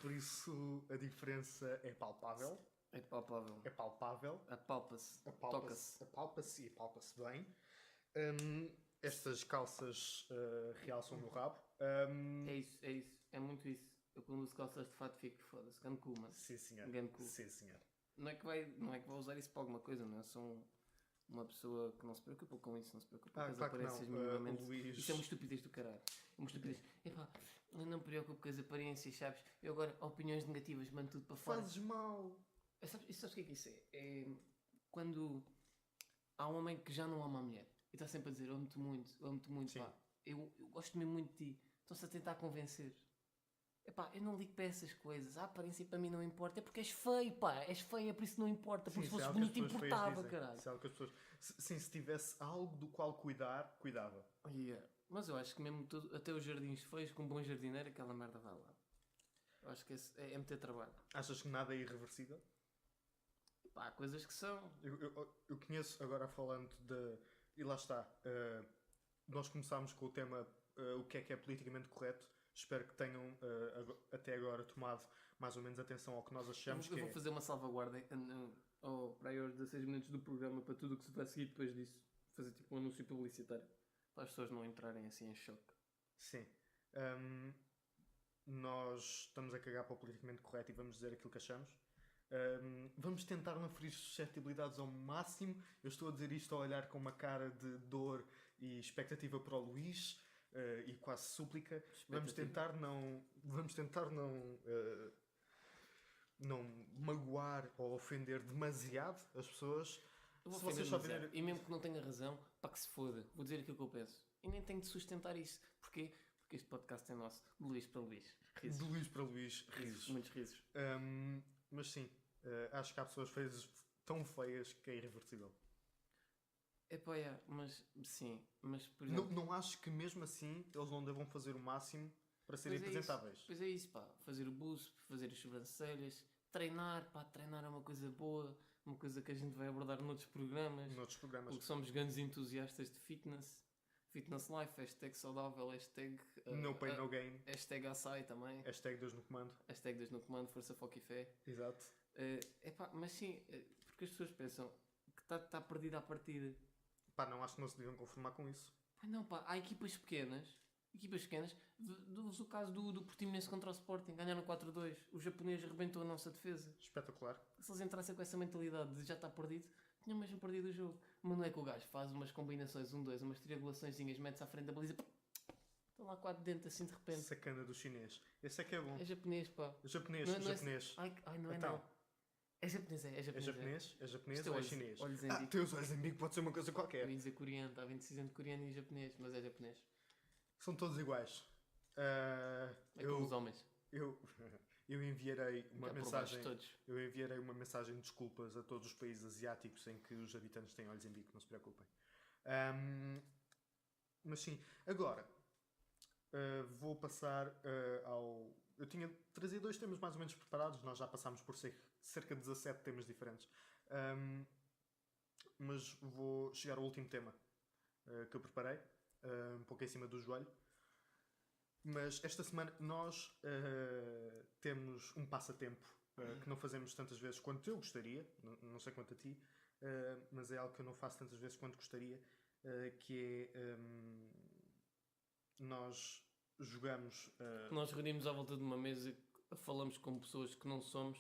Por isso a diferença é palpável. É palpável. É palpável. Apalpa-se. Apalpa-se. Apalpa-se e apalpa-se bem. Estas calças realçam no rabo. É isso, é isso. É muito isso. Eu quando uso calças de fato fico foda-se. Ganda cu, mano. Sim, senhor. Ganda cu. Sim, senhor. Não é que vai usar isso para alguma coisa, não é? Eu sou uma pessoa que não se preocupa com isso, não se preocupa com as Claro que aparências não. minimamente. Luís... Isso é uma estupidez do caralho. É uma estupidez. Epá, eu não me preocupo com as aparências, sabes? Eu agora, opiniões negativas, mando tudo para fora. Fazes mal. Sabes o que é isso é? É quando há um homem que já não ama a mulher e está sempre a dizer eu amo-te muito, Sim. pá. Eu gosto mesmo muito de ti. Estão-se a tentar convencer. Epá, eu não ligo para essas coisas. A aparência para mim não importa. É porque és feio, pá. És feia, por isso não importa. Porque se Isso é fosse algo que as bonito pessoas feias importava, dizem. caralho. Isso é algo que as pessoas... Sim, se tivesse algo do qual cuidar, cuidava. Yeah. Mas eu acho que mesmo tudo, até os jardins feios com um bom jardineiro, aquela merda vai lá. Eu acho que é meter trabalho. Achas que nada é irreversível? Pá, há coisas que são. Eu conheço, agora falando de... E lá está. Nós começámos com o tema o que é politicamente correto. Espero que tenham até agora tomado mais ou menos atenção ao que nós achamos Eu vou fazer uma salvaguarda para aí aos 16 minutos do programa para tudo o que se vai seguir depois disso. Fazer tipo um anúncio publicitário. Para as pessoas não entrarem assim em choque. Sim. Nós estamos a cagar para o politicamente correto e vamos dizer aquilo que achamos. Vamos tentar não ferir suscetibilidades ao máximo. Eu estou a dizer isto a olhar com uma cara de dor e expectativa para o Luís e quase súplica. Vamos tentar não magoar ou ofender demasiado as pessoas. Eu vou Se vocês só virem... E mesmo que não tenha razão, pá, que se foda. Vou dizer aquilo que eu penso. E nem tenho de sustentar isso. Porquê? Porque este podcast é nosso. De Luís para Luís. Risos. De Luís para Luís, risos. Muitos risos. Mas sim, acho que há pessoas feias tão feias que é irreversível. Epá, mas sim. Mas, por exemplo... Não acho que mesmo assim eles não devam fazer o máximo para serem apresentáveis. Pois é isso, pá. Fazer o buço, fazer as sobrancelhas, treinar, pá. Treinar é uma coisa boa. Uma coisa que a gente vai abordar noutros programas. Porque somos grandes entusiastas de fitness. Fitness life, hashtag saudável, hashtag... no pain, no gain. Hashtag açaí também. Hashtag Deus no comando. Hashtag Deus no comando, força, foco e fé. Exato. Mas sim, porque as pessoas pensam que está perdida a partida. Pá, não acho que não se deviam conformar com isso. Pá, não, pá, há equipas pequenas. Vemos o caso do Portimonense contra o Sporting, ganharam 4-2. O japonês arrebentou a nossa defesa. Espetacular. Se eles entrassem com essa mentalidade de já está perdido, tinham mesmo perdido o jogo. Mas não é que o gajo faz umas combinações, 1-2, umas triangulaçõezinhas, mete-se à frente da baliza, estão lá 4 dentro assim de repente. Sacana do chinês. Esse é que é bom. É japonês, pá. É japonês, não japonês. Ai, não é então, não. É japonês. É japonês ou é chinês? Olhos em bico. Teus olhos em bico pode ser uma coisa Eu qualquer. ia dizer coreano, estava indeciso entre coreano e japonês, mas é japonês. São todos iguais. Como os homens. Eu enviarei uma mensagem. Todos. Eu enviarei uma mensagem de desculpas a todos os países asiáticos em que os habitantes têm olhos em bico, não se preocupem. Mas sim, agora vou passar ao... Eu tinha trazido 2 temas mais ou menos preparados, nós já passámos por cerca de 17 temas diferentes. Mas vou chegar ao último tema que eu preparei, um pouco em cima do joelho. Mas esta semana nós temos um passatempo que não fazemos tantas vezes quanto eu gostaria, não sei quanto a ti, mas é algo que eu não faço tantas vezes quanto gostaria, que é nós jogamos... Nós reunimos à volta de uma mesa, falamos com pessoas que não somos.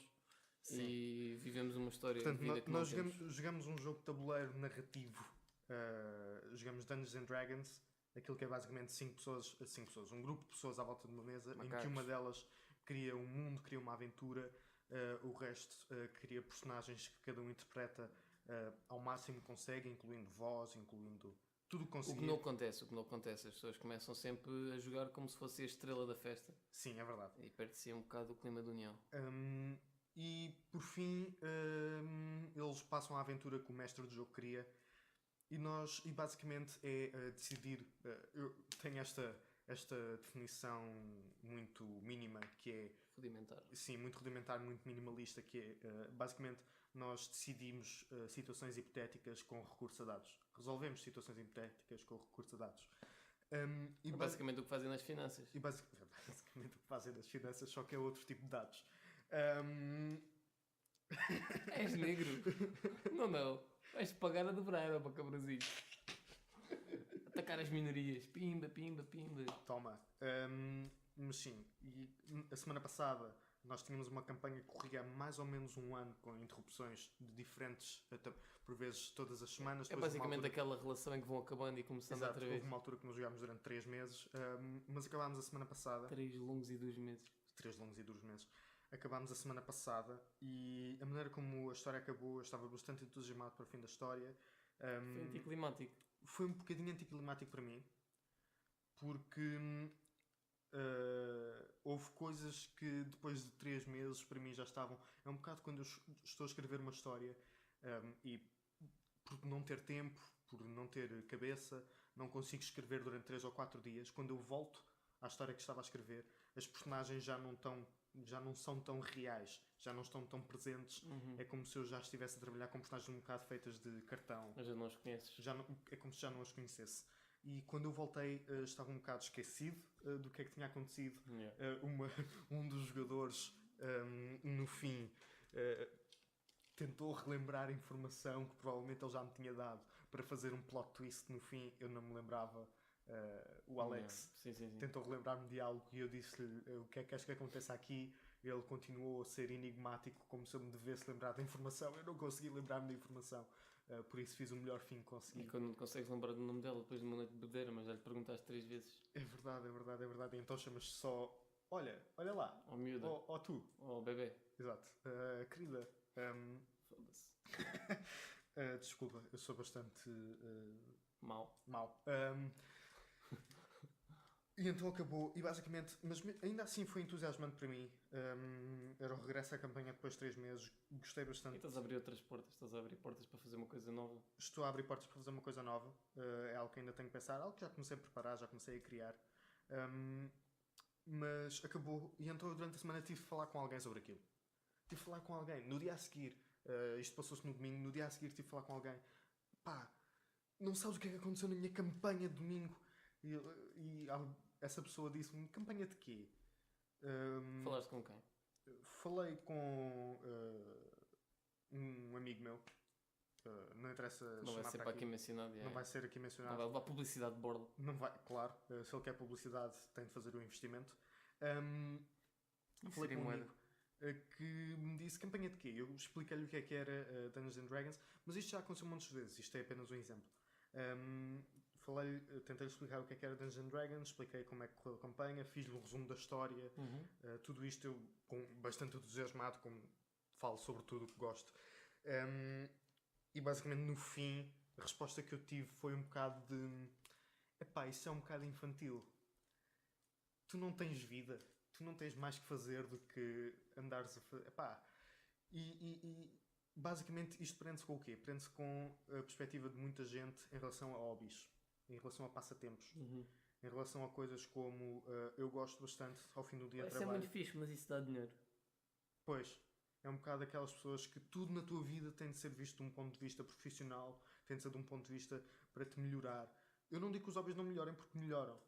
Sim. E vivemos uma história. Portanto, de vida que nós jogamos um jogo de tabuleiro narrativo, jogamos Dungeons and Dragons, aquilo que é basicamente 5 pessoas, um grupo de pessoas à volta de uma mesa, em que uma delas cria um mundo, cria uma aventura, o resto cria personagens que cada um interpreta ao máximo que consegue, incluindo voz, incluindo tudo o que conseguir. O que não acontece, as pessoas começam sempre a jogar como se fosse a estrela da festa. Sim, é verdade. E perde-se um bocado o clima de união. E por fim, eles passam a aventura que o mestre do jogo queria. E basicamente é decidir. Eu tenho esta definição muito mínima que é. Rudimentar. Sim, muito rudimentar, muito minimalista, que é basicamente nós decidimos situações hipotéticas com recurso a dados. Resolvemos situações hipotéticas com recurso a dados. Basicamente o que fazem nas finanças. E basicamente o que fazem nas finanças, só que é outro tipo de dados. És negro? Não. Vais pagar a dobrar, ó, para Brasil. Atacar as minorias. Pimba. Toma. Mas sim, e a semana passada nós tínhamos uma campanha que corria há mais ou menos um ano, com interrupções de diferentes, até por vezes todas as semanas. É basicamente aquela relação em que vão acabando e começando outra vez. Houve uma altura que nós jogámos durante 3 meses, mas acabámos a semana passada. 3 longos e 2 meses. 3 longos e 2 meses. Acabámos a semana passada e a maneira como a história acabou, eu estava bastante entusiasmado para o fim da história. Foi anticlimático. Foi um bocadinho anticlimático para mim, porque houve coisas que depois de 3 meses para mim já estavam. É um bocado quando eu estou a escrever uma história e por não ter tempo, por não ter cabeça, não consigo escrever durante 3 ou 4 dias. Quando eu volto à história que estava a escrever, as personagens já não são tão reais, já não estão tão presentes. É como se eu já estivesse a trabalhar com personagens um bocado feitas de cartão. Mas já não os conheces. É como se já não as conhecesse. E quando eu voltei, estava um bocado esquecido do que é que tinha acontecido. Yeah. Um dos jogadores, no fim, tentou relembrar informação que provavelmente ele já me tinha dado para fazer um plot twist no fim. Eu não me lembrava. O Alex tentou relembrar-me de algo e eu disse-lhe o que é que acho que aconteça aqui. Ele continuou a ser enigmático, como se eu me devesse lembrar da informação. Eu não consegui lembrar-me da informação. Por isso fiz o melhor fim que consegui. E quando não consegues lembrar do nome dela depois de uma noite de bebedeira, mas já lhe perguntaste 3 vezes. É verdade. Então chamas-te só... Olha lá. Ou miúda. Ou tu. Ou bebê. Exato. Querida. Foda-se. Desculpa, eu sou bastante... Mau. E então acabou, e basicamente, mas ainda assim foi entusiasmante para mim. Era o regresso à campanha depois de 3 meses, gostei bastante. E estás a abrir outras portas, estás a abrir portas para fazer uma coisa nova? Estou a abrir portas para fazer uma coisa nova, é algo que ainda tenho que pensar, algo que já comecei a preparar, já comecei a criar. Mas acabou, e então durante a semana tive de falar com alguém sobre aquilo. Tive de falar com alguém, no dia a seguir, isto passou-se no domingo, no dia a seguir tive de falar com alguém. Pá, não sabes o que é que aconteceu na minha campanha de domingo? E essa pessoa disse-me, campanha de quê? Falaste com quem? Falei com um amigo meu. Não interessa não vai ser para aqui mencionado. Não vai ser aqui mencionado. Não vai levar publicidade de bordo. Não vai, claro. Se ele quer publicidade, tem de fazer o investimento. Falei com um amigo que me disse, campanha de quê? Eu expliquei-lhe o que era Dungeons and Dragons, mas isto já aconteceu muitas vezes. Isto é apenas um exemplo. Tentei explicar o que era Dungeons and Dragons, expliquei como é que correu a campanha, fiz-lhe um resumo da história. Tudo isto eu com bastante entusiasmado, como falo sobre tudo o que gosto. E basicamente no fim a resposta que eu tive foi um bocado de epá, isso é um bocado infantil. Tu não tens vida, tu não tens mais que fazer do que andares a fazer. Epá. E basicamente isto prende-se com o quê? Prende-se com a perspectiva de muita gente em relação a hobbies, em relação a passatempos, em relação a coisas como eu gosto bastante ao fim do dia de trabalho. Isso é muito fixe, mas isso dá dinheiro. Pois, é um bocado aquelas pessoas que tudo na tua vida tem de ser visto de um ponto de vista profissional, tem de ser de um ponto de vista para te melhorar. Eu não digo que os hobbies não melhorem, porque melhoram.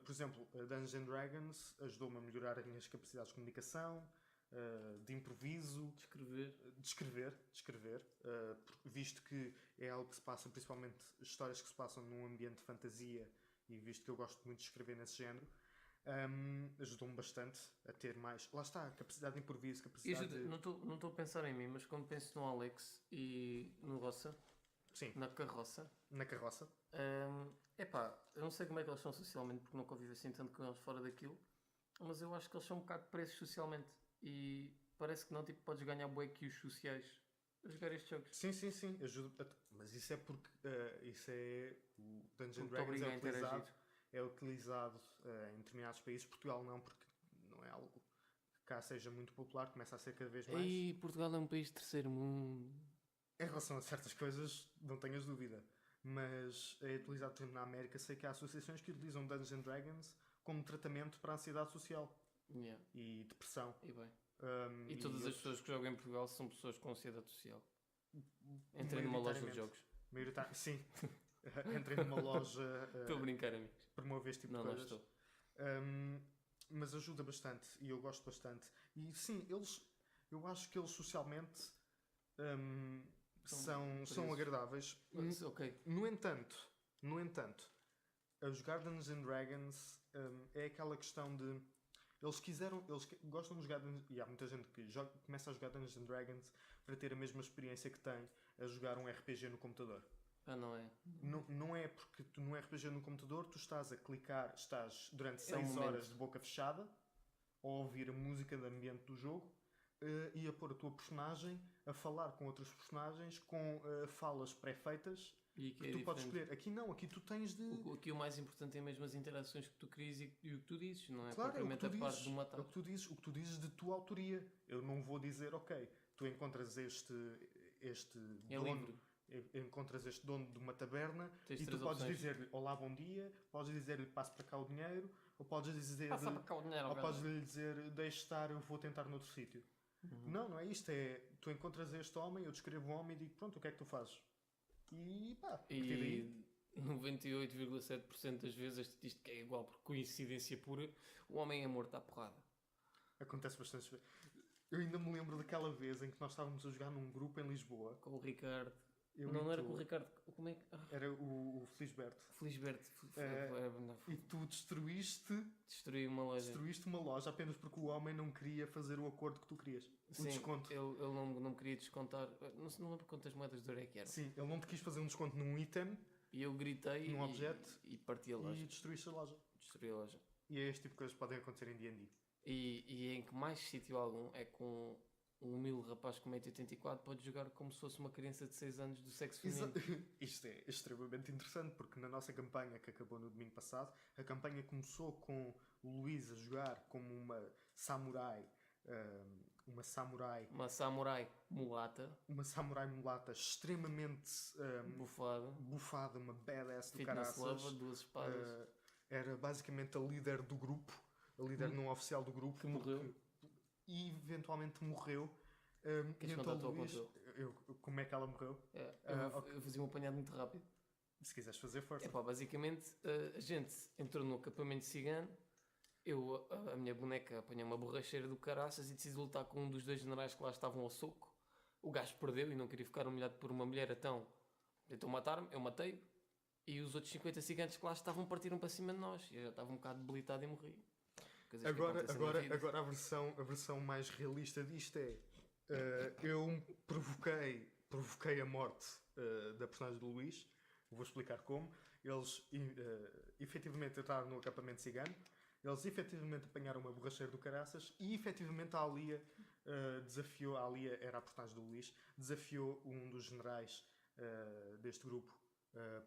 Por exemplo, Dungeons and Dragons ajudou-me a melhorar as minhas capacidades de comunicação, de improviso, de escrever, visto que é algo que se passa, principalmente histórias que se passam num ambiente de fantasia, e visto que eu gosto muito de escrever nesse género, ajudou-me bastante a ter mais, lá está, capacidade de improviso, capacidade de... Não estou a pensar em mim, mas quando penso no Alex e no Roça, sim, na carroça, eu não sei como é que eles são socialmente, porque não convivo assim tanto com eles fora daquilo, mas eu acho que eles são um bocado presos socialmente. E parece que não, tipo, podes ganhar bué cues sociais a jogar estes jogos. Sim, ajuda. Mas isso é porque isso é o Dungeons Dragons é utilizado em determinados países. Portugal não, porque não é algo que cá seja muito popular, começa a ser cada vez mais. E Portugal é um país de terceiro mundo. Em relação a certas coisas, não tenhas dúvida. Mas é utilizado, por exemplo, na América, sei que há associações que utilizam Dungeons and Dragons como tratamento para a ansiedade social Yeah. e depressão. E bem. Um, E todas as pessoas que jogam em Portugal são pessoas com ansiedade social. Entrei numa loja de jogos. Sim. Entrei numa loja Estou a brincar, amigos. promover este tipo Não, de não coisas. estou. Mas ajuda bastante e eu gosto bastante. E sim, eu acho que eles socialmente são agradáveis. Mas, ok. No entanto, os Gardens and Dragons é aquela questão de eles gostam de jogar e há muita gente que começa a jogar Dungeons and Dragons para ter a mesma experiência que tem a jogar um RPG no computador. Ah, não é? Não é porque tu no RPG no computador tu estás a clicar, estás durante É um 6 momento. horas de boca fechada a ouvir a música de ambiente do jogo e a pôr a tua personagem a falar com outros personagens com falas pré-feitas E que tu podes escolher. Aqui não, aqui tu tens de... Aqui o mais importante é mesmo as interações que tu crias e o que tu dizes, não é? Claro, é o que propriamente tu a parte dizes, do matar. é o que tu dizes de tua autoria. Eu não vou dizer, ok, tu encontras este É dono, livre. encontras este dono de uma taberna Tens e tu três podes opções. dizer-lhe olá, bom dia, podes dizer-lhe passo para cá o dinheiro, ou podes dizer Passa para cá o dinheiro, ou velho. podes lhe dizer deixe estar, eu vou tentar noutro sítio. Não é isto, é tu encontras este homem, eu descrevo o homem e digo pronto, o que é que tu fazes? E pá, a partir daí... E 98,7% das vezes a estatística é igual, por coincidência pura, o homem é morto à porrada. Acontece bastante vezes. Eu ainda me lembro daquela vez em que nós estávamos a jogar num grupo em Lisboa. Com o Ricardo. Eu Não e era tu. com o Ricardo. Como é que. Era o Felisberto. Felisberto. E tu destruíste Destruí uma loja. uma loja apenas porque o homem não queria fazer o acordo que tu querias. O Sim, desconto. ele não me queria descontar. Não lembro quantas moedas de ouro é que eram. Sim, ele não te quis fazer um desconto num item E eu gritei Num objeto e parti a loja. e destruíste a loja. Destruí a loja. E é este tipo de coisas que podem acontecer em D&D. E em que mais sítio algum é com um humilde rapaz com 1,84m pode jogar como se fosse uma criança de 6 anos do sexo feminino. Isto é extremamente interessante porque na nossa campanha que acabou no domingo passado, a campanha começou com o Luís a jogar como uma samurai uma samurai mulata extremamente bufada, uma badass do Fitness caraças. lover, duas espadas. Era basicamente a líder do grupo, a líder não oficial do grupo que morreu e eventualmente morreu. Queres e contar então a tua Luís, como é que ela morreu? Eu fazia um apanhado muito rápido. Se quiseres fazer força. Basicamente a gente entrou no acampamento cigano. A minha boneca apanhou uma borracheira do caraças e decidi lutar com um dos dois generais que lá estavam ao soco. O gajo perdeu e não queria ficar humilhado por uma mulher, então tentou matar-me, eu matei-o. E os outros 50 ciganos que lá estavam partiram para cima de nós. E eu já estava um bocado debilitado e morri. Agora a versão mais realista disto é eu provoquei a morte da personagem do Luís. Vou explicar como. Eles efetivamente entraram no acampamento cigano. Eles efetivamente apanharam uma borracheira do caraças e efetivamente a Alia desafiou, a Alia era a personagem do Luís, desafiou um dos generais deste grupo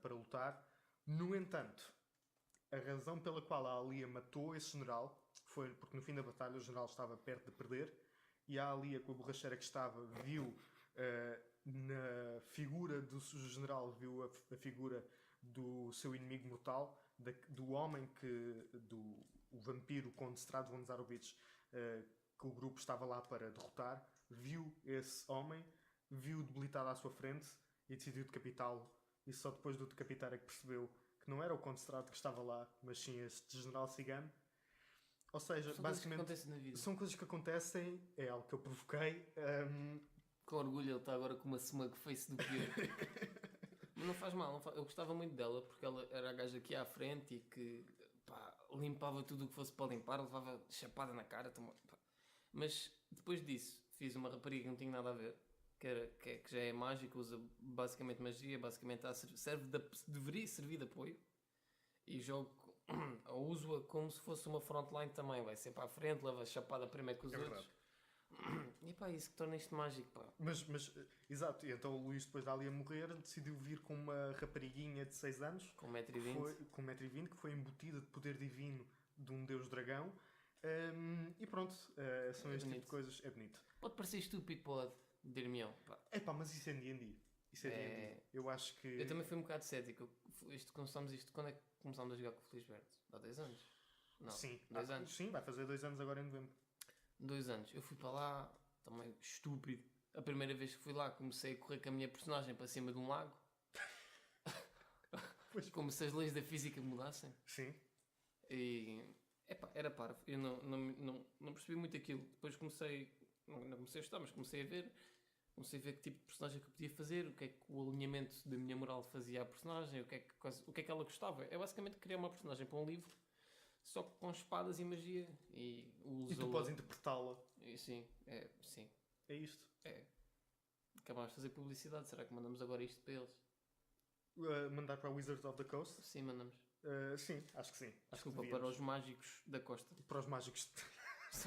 para lutar. No entanto, a razão pela qual a Alia matou esse general foi porque no fim da batalha o general estava perto de perder e a Alia, com a borracheira que estava, viu na figura do general, viu a figura do seu inimigo mortal, do homem o vampiro Conde Strad von Zarovich, que o grupo estava lá para derrotar, viu esse homem, viu debilitado à sua frente e decidiu decapitá-lo. E só depois de o decapitar é que percebeu que não era o Conde Strad que estava lá, mas sim este general cigano. Ou seja, basicamente são coisas que acontecem, é algo que eu provoquei. Com orgulho, ele está agora com uma smug face do pior. Mas não faz mal, eu gostava muito dela porque ela era a gaja aqui à frente e que limpava tudo o que fosse para limpar, levava chapada na cara. Mas depois disso fiz uma rapariga que não tinha nada a ver, que já é mágica, usa basicamente magia, basicamente deveria servir de apoio e uso-a como se fosse uma frontline também, vai sempre à frente, leva chapada primeiro que os outros. Verdade. E isso que torna isto mágico, pá. Mas, exato, e então o Luís depois de ali a morrer decidiu vir com uma rapariguinha de 6 anos com 1,20m com 1,20m, que foi embutida de poder divino de um deus dragão E pronto, são É este tipo de bonito. coisas. É bonito. Pode parecer estúpido, pode. Dir-me-ão. Epá, mas isso é D&D. Isso é D&D. Eu acho que... Eu também fui um bocado cético. Começámos isto quando é que começámos a jogar com o Felisberto? Há 2 anos? Não, Sim. 2 anos. Sim, vai fazer 2 anos agora em novembro. 2 anos. Eu fui para lá, também estúpido. A primeira vez que fui lá, comecei a correr com a minha personagem para cima de um lago. Pois. Como se as leis da física mudassem. Sim. E epá, era parvo. Eu não percebi muito aquilo. Depois comecei, não comecei a estudar, mas comecei a ver. Comecei a ver que tipo de personagem que eu podia fazer, o que é que o alinhamento da minha moral fazia à personagem, o que é que ela gostava. É basicamente criar uma personagem para um livro, só que com espadas e magia. E tu podes interpretá-la. E sim, sim. É isto. Acabámos de fazer publicidade. Será que mandamos agora isto para eles? Mandar para a Wizards of the Coast? Sim, mandamos. Sim, acho que sim. Desculpa, para os mágicos da costa. Para os mágicos.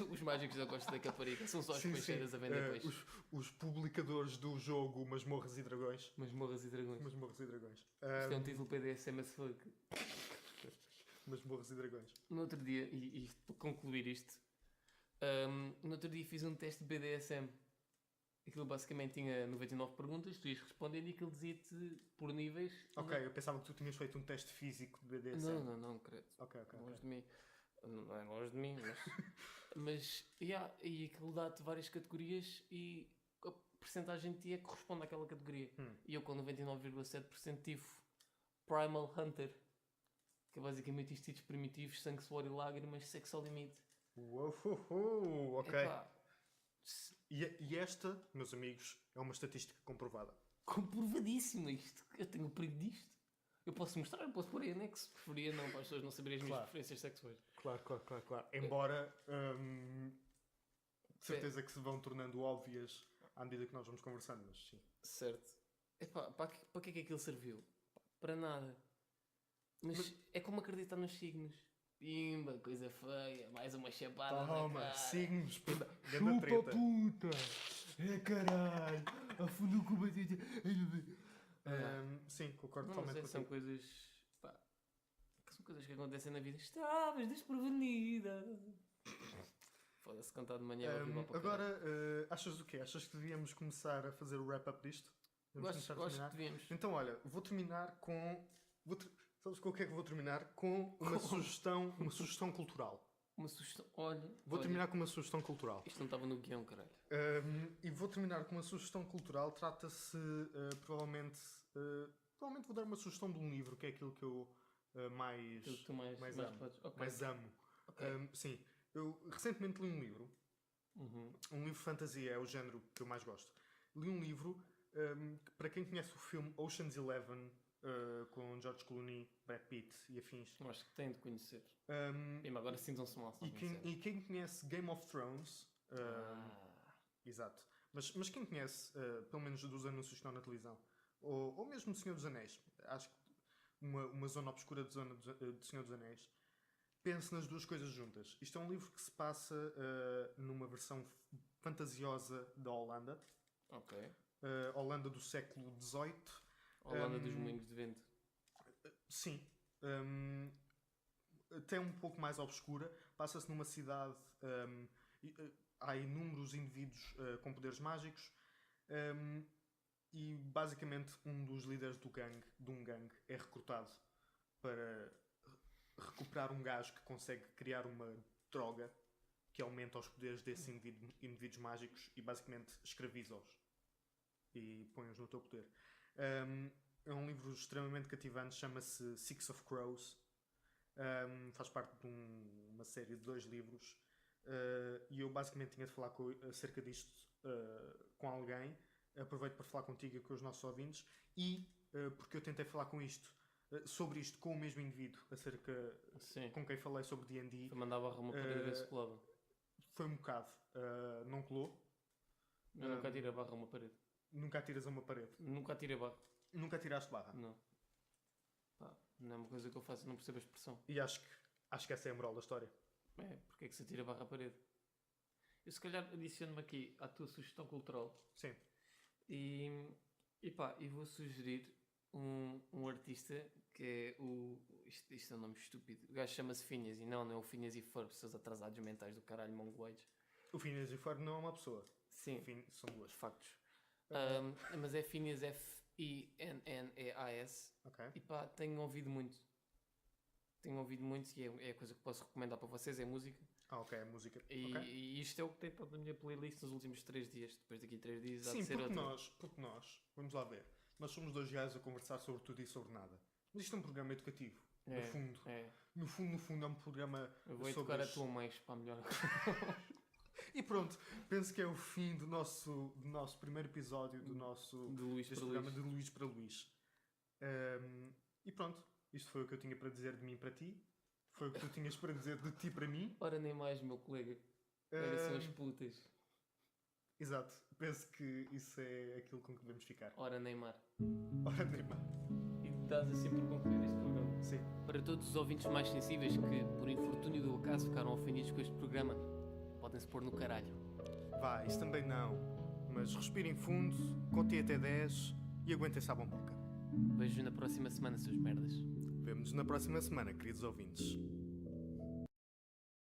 Os mágicos da costa da Caparica. São só as Sim, peixeiras a vender peixe. os publicadores do jogo Masmorras e Dragões. Masmorras e dragões. Masmorras e Dragões. Isto é um título PDSM as fuck. Masmorras e Dragões. No outro dia, e para concluir isto, no outro dia fiz um teste de BDSM. Aquilo basicamente tinha 99 perguntas, tu ias respondendo e aquilo dizia-te por níveis. Ok, eu pensava que tu tinhas feito um teste físico de BDSM. Não, credo. Ok. Longe de mim. Não é longe de mim, mas e aquilo dá-te várias categorias e a percentagem de ti é que corresponde àquela categoria. E eu com 99,7% tive Primal Hunter, que é basicamente instintos primitivos, sangue, suor e lágrimas, sexo ao limite. Ok. Epá, E esta, meus amigos, é uma estatística comprovada. comprovadíssimo isto. Eu tenho o perigo disto. Eu posso mostrar, eu posso pôr em anexo. Preferia não, para as pessoas não saberem as minhas preferências sexuais. Claro. Embora, de certeza que se vão tornando óbvias à medida que nós vamos conversando, mas sim. Certo. Epá, para que é que aquilo serviu? Para nada. Mas é como acreditar nos signos. Pimba, coisa feia, mais uma chapada na Toma, cara. signos, ganda Chupa treta. puta! É caralho! Afundou com o batida. Sim, concordo Não, mas totalmente são contigo. coisas... Pá, que são coisas que acontecem na vida. Estavas desprevenida. Foda-se, cantar de manhã é horrível para Agora, achas o quê? Achas que devíamos começar a fazer o wrap-up disto? Vamos Eu acho que devíamos. Então, olha, vou terminar com... Sabes com o que é que vou terminar? Com uma sugestão cultural. Uma sugestão. Olha. Vou terminar com uma sugestão cultural. Isto não estava no guião, caralho. E vou terminar com uma sugestão cultural. Trata-se, provavelmente vou dar uma sugestão de um livro, que é aquilo que eu mais Aquilo que tu mais amo. podes. Ok. Mais amo. Ok. Sim, eu recentemente li um livro. Uhum. Um livro de fantasia é o género que eu mais gosto. Li um livro, que, para quem conhece o filme Ocean's 11, com George Clooney, Brad Pitt e afins. Eu acho que têm de conhecer. Um, E agora sintam-se mal. e quem conhece Game of Thrones, exato, mas quem conhece, pelo menos dos anúncios que estão na televisão, ou mesmo do Senhor dos Anéis, acho que uma zona obscura de Senhor dos Anéis, pense nas duas coisas juntas. Isto é um livro que se passa numa versão fantasiosa da Holanda. Ok. Holanda do século XVIII. Holanda dos Moinhos de Vento. Sim. Até um pouco mais obscura. Passa-se numa cidade. Há inúmeros indivíduos com poderes mágicos. E basicamente um dos líderes de um gangue é recrutado para recuperar um gajo que consegue criar uma droga que aumenta os poderes desses indivíduos mágicos e basicamente escraviza-os e põe-os no teu poder. É um livro extremamente cativante, chama-se Six of Crows. Faz parte de uma série de 2 livros. E eu basicamente tinha de falar acerca disto com alguém. Aproveito para falar contigo e com os nossos ouvintes. E porque eu tentei falar sobre isto com o mesmo indivíduo, Sim. com quem falei sobre D&D. Foi mandar barra uma parede ver se colava. Foi um bocado. Não colou. Eu nunca atirei a barra a uma parede. Nunca atiras a uma parede. Nunca atirei barra. Nunca tiraste barra. Não. Pá, não é uma coisa que eu faço, não percebo a expressão. E acho que essa é a moral da história. Porque é que se atira barra à parede? Eu se calhar adiciono-me aqui à tua sugestão cultural. Sim. E vou sugerir um artista que é o... Isto é um nome estúpido. O gajo chama-se Phineas e não é o Phineas e Ferb, seus atrasados mentais do caralho mongoloides. O Phineas e Ferb não é uma pessoa. Sim, São duas. factos. Mas é Phineas F-I-N-N-E-A-S. Ok. E pá, tenho ouvido muito. E é a coisa que posso recomendar para vocês, é música. Ok, a música. E isto é o que tem estado na minha playlist nos últimos 3 dias. Depois daqui a 3 dias há Sim, de ser outra. porque nós, vamos lá ver, nós somos dois gajos a conversar sobre tudo e sobre nada. Mas isto é um programa educativo, no fundo. É. No fundo é um programa Eu vou sobre educar a tua mãe para melhor. E pronto, penso que é o fim do nosso primeiro episódio do nosso De Luís deste para programa Luís. de Luís para Luís. E pronto, isto foi o que eu tinha para dizer de mim para ti. Foi o que tu tinhas para dizer de ti para mim. Ora nem mais, meu colega. Era são as putas. Exato, penso que isso é aquilo com que devemos ficar. Ora Neymar. Ora, Neymar. E estás assim por concluir este programa. Sim. Para todos os ouvintes mais sensíveis que, por infortúnio do acaso, ficaram ofendidos com este programa, podem-se pôr no caralho. Vá, isso também não. Mas respirem fundo, contem até 10 e aguentem-se à bomboca. Vejo na próxima semana, seus merdas. Vemo-nos na próxima semana, queridos ouvintes.